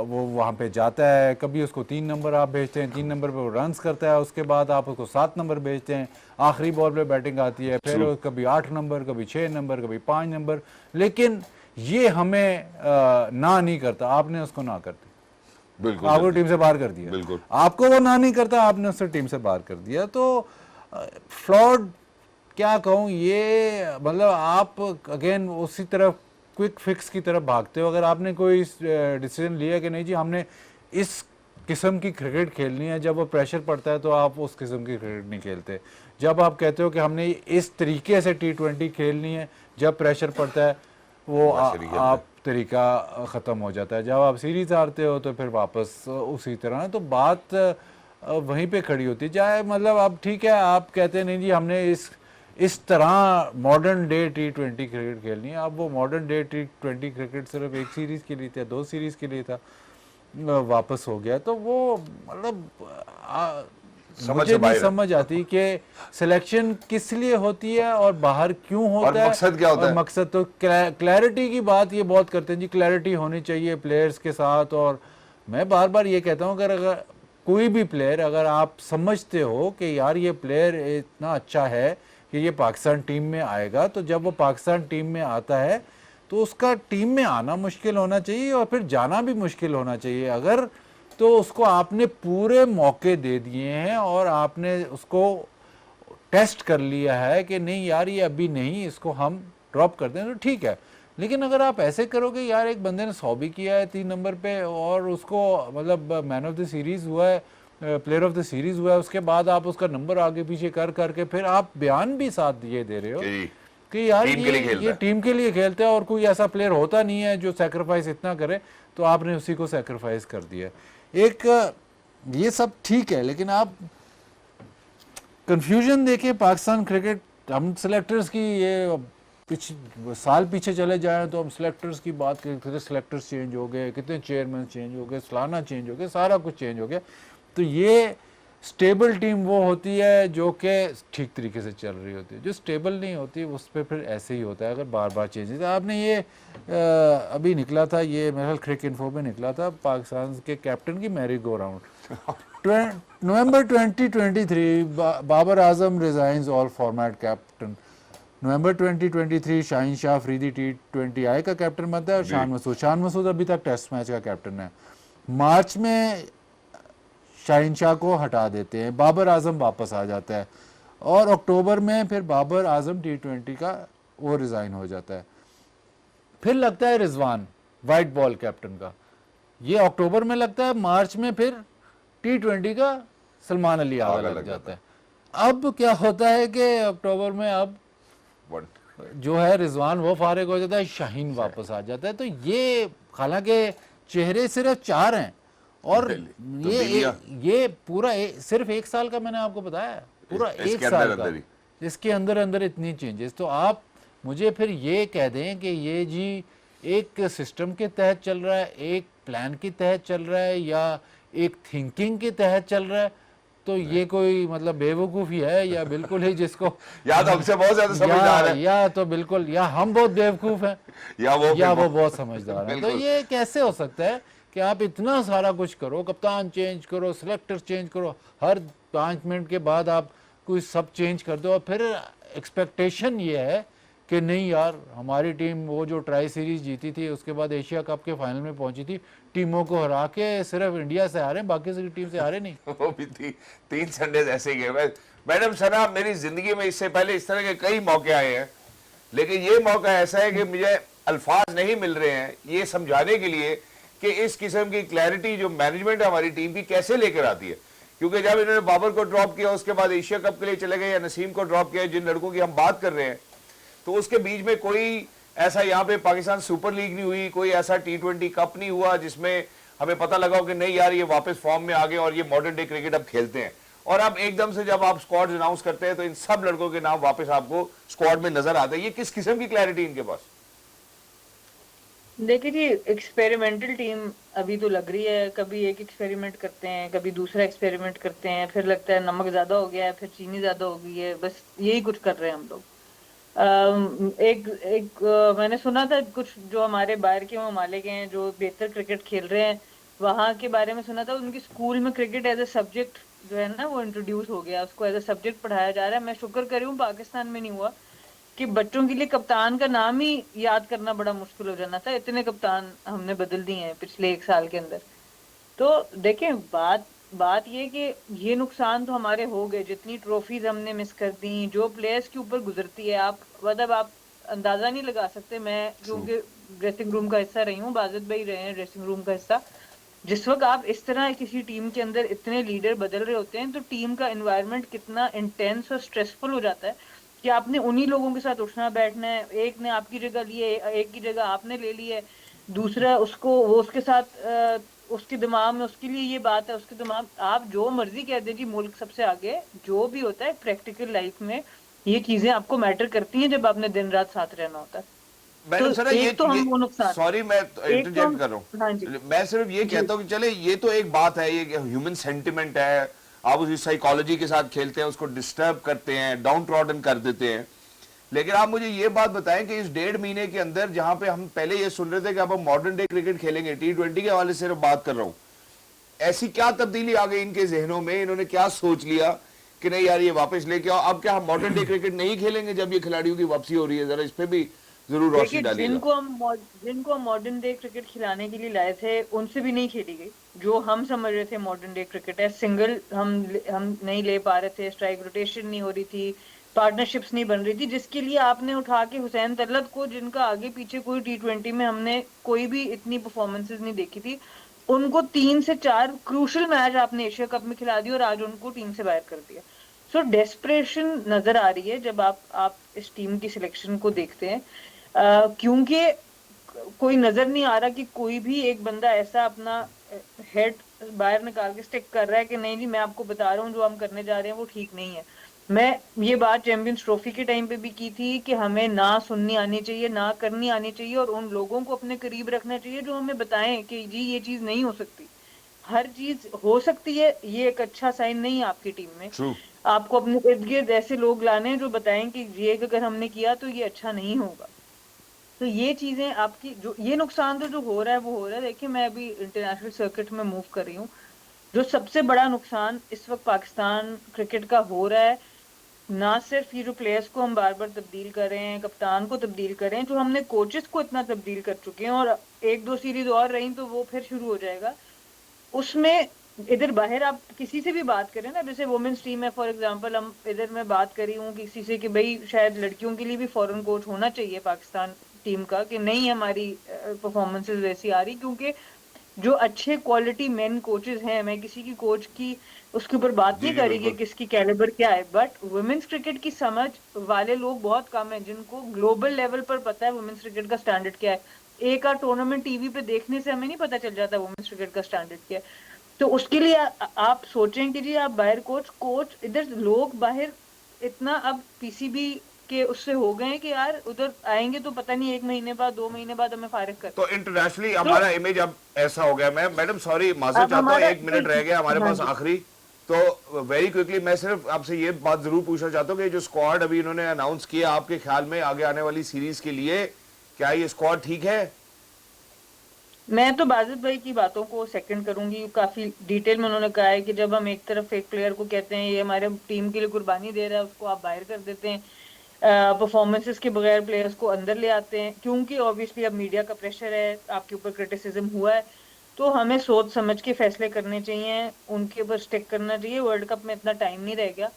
S2: वो वहाँ पे जाता है। कभी उसको 3 नंबर आप भेजते हैं, 3 नंबर पे वो रन्स करता है, उसके बाद आप उसको 7 नंबर भेजते हैं, आखिरी बॉल पे बैटिंग आती है, फिर कभी 8 नंबर, कभी 6 नंबर, कभी 5 नंबर, लेकिन ये हमें ना नहीं करता। आपने उसको ना कर दी,
S1: बिल्कुल,
S2: आपको टीम से बाहर कर दिया।
S1: बिल्कुल।
S2: आपको वो ना नहीं करता, आपने उससे टीम से बाहर कर दिया। तो फ्लॉड क्या कहूँ, ये मतलब आप अगेन उसी तरफ क्विक फिक्स की तरफ भागते हो। अगर आपने कोई डिसीजन लिया कि नहीं जी हमने इस किस्म की क्रिकेट खेलनी है, जब वो प्रेशर पड़ता है तो आप उस किस्म की क्रिकेट नहीं खेलते। जब आप कहते हो कि हमने इस तरीके से T20 खेलनी है, जब प्रेशर पड़ता है वो आप तरीका ख़त्म हो जाता है। जब आप सीरीज हारते हो तो फिर वापस उसी तरह। तो बात वहीं पे खड़ी होती है। चाहे मतलब अब ठीक है, आप कहते हैं नहीं जी हमने इस तरह मॉडर्न डे T20 क्रिकेट खेलनी है। अब वो मॉडर्न डे T20 क्रिकेट सिर्फ एक सीरीज के लिए था, 2 सीरीज के लिए था, वापस हो गया। तो वो मतलब मुझे नहीं समझ आती कि सिलेक्शन किस लिए होती है और बाहर क्यों होता है,
S1: मकसद क्या होता
S2: और
S1: है?
S2: मकसद तो क्लैरिटी की बात ये बहुत करते हैं जी, क्लैरिटी होनी चाहिए प्लेयर्स के साथ। और मैं बार बार ये कहता हूँ अगर कोई भी प्लेयर, अगर आप समझते हो कि यार ये प्लेयर इतना अच्छा है कि ये पाकिस्तान टीम में आएगा, तो जब वो पाकिस्तान टीम में आता है तो उसका टीम में आना मुश्किल होना चाहिए और फिर जाना भी मुश्किल होना चाहिए। अगर तो उसको आपने पूरे मौके दे दिए हैं और आपने उसको टेस्ट कर लिया है कि नहीं यार ये अभी नहीं, इसको हम ड्रॉप कर दें, तो ठीक है। लेकिन अगर आप ऐसे करोगे, यार एक बंदे ने 100 भी किया है 3 नंबर पे और उसको मतलब मैन ऑफ द सीरीज हुआ है, प्लेयर ऑफ द सीरीज हुआ है, उसके बाद आप उसका नंबर आगे पीछे कर करके फिर आप बयान भी साथ ये दे रहे हो कि यार ये टीम के लिए खेलता है और कोई ऐसा प्लेयर होता नहीं है जो सेक्रीफाइस इतना करे, तो आपने उसी को सेक्रीफाइस कर दिया। एक ये सब ठीक है, लेकिन आप कंफ्यूजन देखिए पाकिस्तान क्रिकेट, हम सिलेक्टर्स की ये साल पीछे चले जाएं तो हम सिलेक्टर्स की बात करें, कितने सिलेक्टर्स चेंज हो गए, कितने चेयरमैन चेंज हो गए, सालाना चेंज हो गए, सारा कुछ चेंज हो गया। तो ये स्टेबल टीम वो होती है जो कि ठीक तरीके से चल रही होती है। जो स्टेबल नहीं होती उस पर फिर ऐसे ही होता है अगर बार बार चेंजेस। आपने ये अभी निकला था, ये मेरे क्रिकेट इन्फो में निकला था, पाकिस्तान के कैप्टन की मैरी गो राउंड नवंबर 2023 Babar Azam resigns all format captain. नवंबर 2023 शाहीन शाह अफरीदी T20 आई का कैप्टन बनता है और शान मसूद अभी तक टेस्ट मैच का कैप्टन है। मार्च में शाहीन शाह को हटा देते हैं, बाबर आजम वापस आ जाता है और अक्टूबर में फिर बाबर आजम T20 का वो रिज़ाइन हो जाता है। फिर लगता है रिजवान वाइट बॉल कैप्टन का, ये अक्टूबर में लगता है, मार्च में फिर T20 का सलमान अली आगा लग जाता है। अब क्या होता है कि अक्टूबर में अब जो है रिजवान वो फारिग हो जाता है, शाहीन वापस आ जाता है। तो ये हालांकि चेहरे सिर्फ 4 हैं और ये पूरा सिर्फ 1 साल का मैंने आपको बताया, पूरा 1 साल का, इसके अंदर अंदर इतनी चेंजेस। तो आप मुझे फिर ये कह दें कि ये जी एक सिस्टम के तहत चल रहा है, एक प्लान के तहत चल रहा है या एक थिंकिंग के तहत चल रहा है, तो ये कोई मतलब बेवकूफ़ी है या बिल्कुल ही जिसको
S1: या तो हमसे बहुत ज्यादा समझदार है,
S2: या तो बिल्कुल, या हम बहुत बेवकूफ़ हैं या वो बहुत समझदार है। तो ये कैसे हो सकता है कि आप इतना सारा कुछ करो, कप्तान चेंज करो, सिलेक्टर चेंज करो, हर 5 मिनट के बाद आप कोई सब चेंज कर दो और फिर एक्सपेक्टेशन ये है कि नहीं यार हमारी टीम वो जो ट्राई सीरीज जीती थी उसके बाद एशिया कप के फाइनल में पहुंची थी, टीमों को हरा के सिर्फ इंडिया से हारे, बाकी से टीम से हारे नहीं।
S1: वो भी थी 3 संडे ऐसे ही गए। मैडम सना, मेरी जिंदगी में इससे पहले इस तरह के कई मौके आए हैं, लेकिन ये मौका ऐसा है कि मुझे अल्फाज नहीं मिल रहे हैं ये समझाने के लिए कि इस किस्म की क्लैरिटी जो मैनेजमेंट हमारी टीम की कैसे लेकर आती है। क्योंकि जब इन्होंने बाबर को ड्रॉप किया, उसके बाद एशिया कप के लिए चले गए, या नसीम को ड्रॉप किया, जिन लड़कों की हम बात कर रहे हैं, तो उसके बीच में कोई ऐसा यहाँ पे पाकिस्तान सुपर लीग नहीं हुई, कोई ऐसा T20 कप नहीं हुआ जिसमें हमें पता लगा कि नहीं यार ये वापस फॉर्म में आ गए और ये मॉडर्न डे क्रिकेट अब खेलते हैं। और अब एकदम से जब आप स्क्वाड अनाउंस करते हैं तो इन सब लड़कों के नाम वापस आपको स्क्वाड में नजर आते हैं। ये किस किस्म की क्लैरिटी इनके पास?
S4: देखिए जी, एक्सपेरिमेंटल टीम अभी तो लग रही है, कभी एक एक्सपेरिमेंट करते हैं, कभी दूसरा एक्सपेरिमेंट करते हैं, फिर लगता है नमक ज्यादा हो गया है, फिर चीनी ज्यादा हो गई है, बस यही कुछ कर रहे हैं हम लोग। मैंने सुना था कुछ जो हमारे बाहर के ममालिक हैं जो बेहतर क्रिकेट खेल रहे हैं, वहां के बारे में सुना था, उनकी स्कूल में क्रिकेट एज ए सब्जेक्ट जो है ना वो इंट्रोड्यूस हो गया, उसको एज ए सब्जेक्ट पढ़ाया जा रहा है। मैं शुक्र करी हूँ पाकिस्तान में नहीं हुआ कि बच्चों के लिए कप्तान का नाम ही याद करना बड़ा मुश्किल हो जाना था, इतने कप्तान हमने बदल दिए हैं पिछले 1 साल के अंदर। तो देखें, बात ये कि ये नुकसान तो हमारे हो गए, जितनी ट्रॉफीज हमने मिस कर दी, जो प्लेयर्स के ऊपर गुजरती है, आप मतलब आप अंदाजा नहीं लगा सकते। मैं क्योंकि ड्रेसिंग रूम का हिस्सा रही हूँ, बाजिद भाई रहे हैं ड्रेसिंग रूम का हिस्सा, जिस वक्त आप इस तरह किसी टीम के अंदर इतने लीडर बदल रहे होते हैं तो टीम का एनवायरनमेंट कितना इंटेंस और स्ट्रेसफुल हो जाता है कि आपने उन्हीं लोगों के साथ उठना बैठना है। एक ने आपकी जगह ली है, एक की जगह आपने ले ली है, दूसरा उसको वो उसके साथ उसके दिमाग में, उसके लिए ये बात है, उसके दिमाग, आप जो मर्जी कह दे जी मुल्क सबसे आगे, जो भी होता है प्रैक्टिकल लाइफ में ये चीजें आपको मैटर करती हैं जब आपने दिन रात साथ रहना होता है।
S1: मैडम
S4: तो
S1: सर
S4: एक तो हम वो नुकसान,
S1: सॉरी मैं
S4: एक तो
S1: इंटरजेक्ट
S4: हम,
S1: कर रहा
S4: हाँ जी
S1: हूँ, मैं सिर्फ ये
S4: जी,
S1: कहता हूँ कि चले ये तो एक बात है, ये ह्यूमन सेंटिमेंट है, आप उसकी साइकोलॉजी के साथ खेलते हैं, उसको डिस्टर्ब करते हैं, डाउन ट्रॉडन कर देते हैं। लेकिन आप मुझे ये बात बताएं कि इस 1.5 महीने के अंदर जहां पे हम पहले ये सुन रहे थे कि अब हम मॉडर्न डे क्रिकेट खेलेंगे, T20 के हवाले से सिर्फ बात कर रहा हूं, ऐसी क्या तब्दीली आ गई इनके जहनों में, इन्होंने क्या सोच लिया कि नहीं यार ये वापस लेके आओ, अब क्या हम मॉडर्न डे क्रिकेट नहीं खेलेंगे जब ये खिलाड़ियों की वापसी हो रही है? जरा इस पे भी जरूर रोशनी
S4: देखिए
S1: डालिएगा।
S4: जिनको हम मॉडर्न डे क्रिकेट खिलाने के लिए लाए थे उनसे भी नहीं खेली गई जो हम समझ रहे थे मॉडर्न डे क्रिकेट है। सिंगल हम नहीं ले पा रहे थे, स्ट्राइक रोटेशन नहीं हो रही थी, पार्टनरशिप्स नहीं बन रही थी, जिसके लिए आपने उठा के हुसैन तलत को, जिनका आगे पीछे कोई T20 में हमने कोई भी इतनी परफॉर्मेंसेज नहीं देखी थी, उनको 3 से 4 क्रूशल मैच आपने एशिया कप में खिला दिया और आज उनको टीम से बाहर कर दिया। सो डेस्परेशन नजर आ रही है जब आप इस टीम की सिलेक्शन को देखते हैं, क्योंकि कोई नजर नहीं आ रहा कि कोई भी एक बंदा ऐसा अपना हेड बाहर निकाल के स्टिक कर रहा है कि नहीं जी मैं आपको बता रहा हूँ जो हम करने जा रहे हैं वो ठीक नहीं है। मैं ये बात चैंपियंस ट्रॉफी के टाइम पे भी की थी कि हमें ना सुननी आनी चाहिए, ना करनी आनी चाहिए, और उन लोगों को अपने करीब रखना चाहिए जो हमें बताएं कि जी ये चीज नहीं हो सकती। हर चीज हो सकती है, ये एक अच्छा साइन नहीं है आपकी टीम में।
S1: True.
S4: आपको अपने इर्द गिर्द ऐसे लोग लाने हैं जो बताएं कि ये अगर हमने किया तो ये अच्छा नहीं होगा। तो ये चीजें आपकी, जो ये नुकसान तो जो हो रहा है वो हो रहा है। देखिए मैं अभी इंटरनेशनल सर्किट में मूव कर रही हूँ, जो सबसे बड़ा नुकसान इस वक्त पाकिस्तान क्रिकेट का हो रहा है, ना सिर्फ ये जो प्लेयर्स को हम बार बार तब्दील कर रहे हैं, कप्तान को तब्दील कर रहे हैं, जो हमने कोचेस को इतना तब्दील कर चुके हैं, और 1-2 सीरीज और रही तो वो फिर शुरू हो जाएगा। उसमें इधर बाहर आप किसी से भी बात करें ना, जैसे वुमेन्स टीम है फॉर एग्जांपल, हम इधर मैं बात कर रही हूँ किसी से कि भाई शायद लड़कियों के लिए भी फॉरेन कोच होना चाहिए पाकिस्तान टीम का, कि नहीं हमारी परफॉर्मेंसेस वैसी आ रही, क्योंकि जो अच्छे क्वालिटी मेन कोचेस हैं, मैं किसी की कोच की उसके ऊपर बात
S1: जी
S4: नहीं
S1: जी
S4: कर रही कि
S1: बिल्कुल।
S4: किसकी कैलिबर क्या है, बट वुमेन्स क्रिकेट की समझ वाले लोग बहुत कम है जिनको ग्लोबल लेवल पर पता है वुमेन्स क्रिकेट का स्टैंडर्ड क्या है। एक आध टूर्नामेंट टीवी पे देखने से हमें नहीं पता चल जाता वुमेन्स क्रिकेट का स्टैंडर्ड क्या है। तो उसके लिए आप सोचें कि जी आप बाहर कोच इधर लोग बाहर इतना अब पीसीबी के उससे हो गए हैं कि यार उधर आएंगे तो पता नहीं 1 महीने बाद 2 महीने बाद हमें फारिग कर
S1: तो
S4: देंगे।
S1: इंटरनेशनली
S4: तो
S1: हमारा इमेज अब ऐसा हो गया। मैं मैडम सॉरी माजरत
S4: अब
S1: चाहता हूँ,
S4: हमारा
S1: 1 मिनट रह गया हमारे
S4: हाँ
S1: पास
S4: जी,
S1: आखिरी। तो वेरी क्विकली मैं सिर्फ आपसे ये बात जरूर पूछना चाहता हूँ कि जो स्क्वाड अभी इन्होंने अनाउंस किया, आपके ख्याल में आगे आने वाली सीरीज के लिए क्या ये स्क्वाड ठीक है?
S4: मैं तो बाजिद भाई की बातों को सेकंड करूंगी। काफी डिटेल में उन्होंने कहा है कि जब हम एक तरफ एक प्लेयर को कहते हैं ये हमारे टीम के लिए कुर्बानी दे रहा है, उसको आप बाहर कर देते हैं, परफॉर्मेंसेस के बगैर प्लेयर्स को अंदर ले आते हैं, क्योंकि ऑब्वियसली अब मीडिया का प्रेशर है, आपके ऊपर क्रिटिसिज्म हुआ है, तो हमें सोच समझ के फैसले करने चाहिए, उनके ऊपर स्टिक करना चाहिए। वर्ल्ड कप में इतना टाइम नहीं रह गया,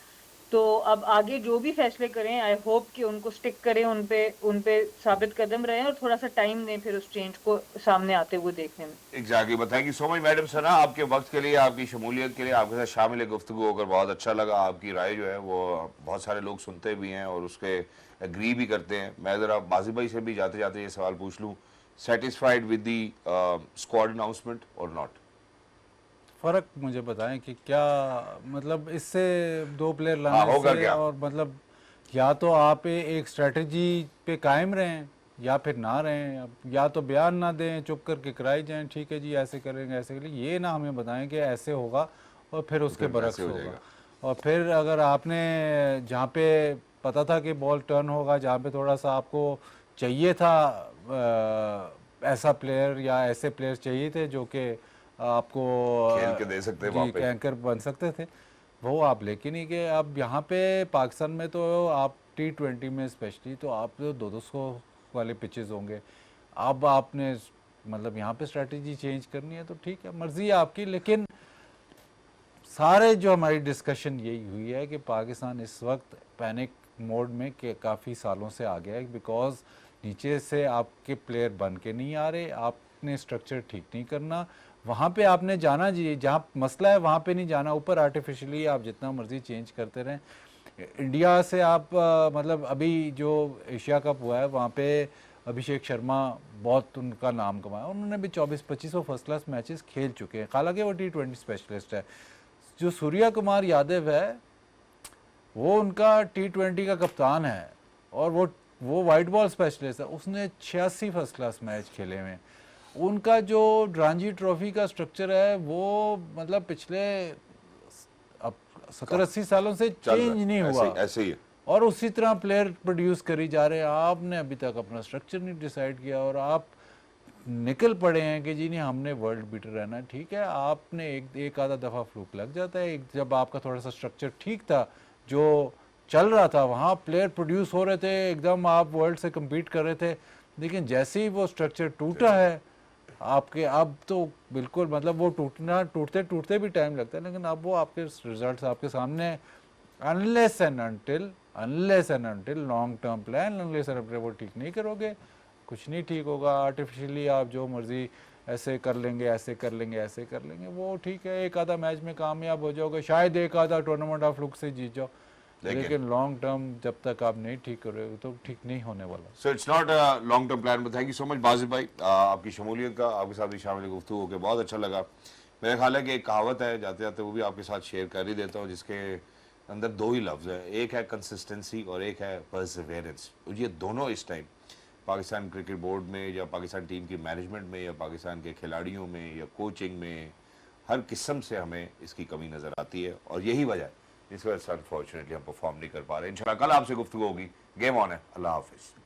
S4: तो अब आगे जो भी फैसले करें आई होप कि उनको स्टिक करें, उन पे साबित कदम रहे और थोड़ा सा टाइम दें फिर उस चेंज को सामने आते हुए देखने में।
S1: एग्जैक्टली। बताएंगे सो मच मैडम सना, आपके वक्त के लिए, आपकी शमूलियत के लिए, आपके साथ शामिल गुफ्तगू होकर बहुत अच्छा लगा। आपकी राय जो है वो बहुत सारे लोग सुनते भी हैं और उसके एग्री भी करते हैं। मैं ज़रा बाजिद भाई से भी जाते जाते ये सवाल पूछ लूँ, satisfied with the squad announcement और नॉट?
S2: फ़र्क मुझे बताएं कि क्या मतलब इससे 2 प्लेयर
S1: हाँ,
S2: लाने
S1: होगा
S2: से,
S1: क्या?
S2: और मतलब या तो आप एक स्ट्रेटजी पे कायम रहें या फिर ना रहें। अब या तो बयान ना दें, चुप करके कराई जाएं, ठीक है जी ऐसे करेंगे ऐसे करेंगे, ये ना हमें बताएं कि ऐसे होगा और फिर उसके
S1: फिर
S2: बरक्स
S1: वैसे हो
S2: होगा।
S1: जाएगा।
S2: और फिर अगर आपने जहाँ पे पता था कि बॉल टर्न होगा, जहाँ पे थोड़ा सा आपको चाहिए था ऐसा प्लेयर या ऐसे प्लेयर चाहिए थे जो कि आपको
S1: खेल के दे सकते हैं
S2: जी
S1: वहाँ पे।
S2: एंकर बन सकते थे, वो आप लेके नहीं गए। अब यहाँ पे पाकिस्तान में तो आप T20 में स्पेशली तो आप तो 200 वाले पिचेस होंगे। अब आपने मतलब यहाँ पे स्ट्रेटजी चेंज करनी है तो ठीक है, मर्जी है आपकी। लेकिन सारे जो हमारी डिस्कशन यही हुई है कि पाकिस्तान इस वक्त पैनिक मोड में के काफ़ी सालों से आ गया है, बिकॉज नीचे से आपके प्लेयर बन के नहीं आ रहे, आपने स्ट्रक्चर ठीक नहीं करना, वहाँ पे आपने जाना जी, जहाँ मसला है वहाँ पे नहीं जाना, ऊपर आर्टिफिशियली आप जितना मर्जी चेंज करते रहें। इंडिया से आप मतलब अभी जो एशिया कप हुआ है वहाँ पे अभिषेक शर्मा बहुत उनका नाम कमाया, उन्होंने भी 24-25 फर्स्ट क्लास मैचेस खेल चुके हैं, हालांकि वो T20 स्पेशलिस्ट है। जो सूर्या कुमार यादव है वो उनका T20 का कप्तान है और वो वाइट बॉल स्पेशलिस्ट है, उसने 86 फर्स्ट क्लास मैच खेले हुए हैं। उनका जो रणजी ट्रॉफी का स्ट्रक्चर है वो मतलब पिछले अब 70-80 सालों से
S1: चल रहा है,
S2: चेंज नहीं
S1: ऐसे
S2: हुआ
S1: ही- ऐसे ही है।
S2: और उसी तरह प्लेयर प्रोड्यूस करी जा रहे हैं। आपने अभी तक अपना स्ट्रक्चर नहीं डिसाइड किया और आप निकल पड़े हैं कि जी नहीं हमने वर्ल्ड बीटर रहना है। ठीक है, आपने एक आधा दफ़ा फ्लूक लग जाता है, जब आपका थोड़ा सा स्ट्रक्चर ठीक था, जो चल रहा था, वहाँ प्लेयर प्रोड्यूस हो रहे थे, एकदम आप वर्ल्ड से कम्पीट कर रहे थे, लेकिन जैसे ही वो स्ट्रक्चर टूटा है आपके, अब तो बिल्कुल मतलब वो टूटते टूटते भी टाइम लगता है, लेकिन अब वो आपके रिजल्ट्स आपके सामने, unless and until long term plan, unless and until वो ठीक नहीं करोगे, कुछ नहीं ठीक होगा। आर्टिफिशियली आप जो मर्जी ऐसे कर लेंगे, ऐसे कर लेंगे, वो ठीक है, एक आधा मैच में कामयाब हो जाओगे, शायद एक आधा टूर्नामेंट आप फ्लुक से जीत जाओ, लेकिन लॉन्ग टर्म जब तक आप नहीं ठीक करोगे तो ठीक नहीं होने वाला।
S1: So it's not a long term plan, but thank you so much Wajid भाई, आपकी शमूलियत का, आपके साथ भी शामिल गुफ्तगू होकर बहुत अच्छा लगा। मेरे ख्याल है कि एक कहावत है, जाते जाते वो भी आपके साथ शेयर कर ही देता हूँ, जिसके अंदर दो ही लफ्ज़ हैं, एक है कंसिस्टेंसी और एक है परसिवेरेंस। ये दोनों इस टाइम पाकिस्तान क्रिकेट बोर्ड में या पाकिस्तान टीम की मैनेजमेंट में या पाकिस्तान के खिलाड़ियों में या कोचिंग में हर किस्म से हमें इसकी कमी नज़र आती है, और यही वजह है जिस वजह से अनफॉर्चुनेटली हम परफॉर्म नहीं कर पा रहे। इंशाल्लाह कल आपसे गुफ्तगू होगी। गेम ऑन है। अल्लाह हाफिज़।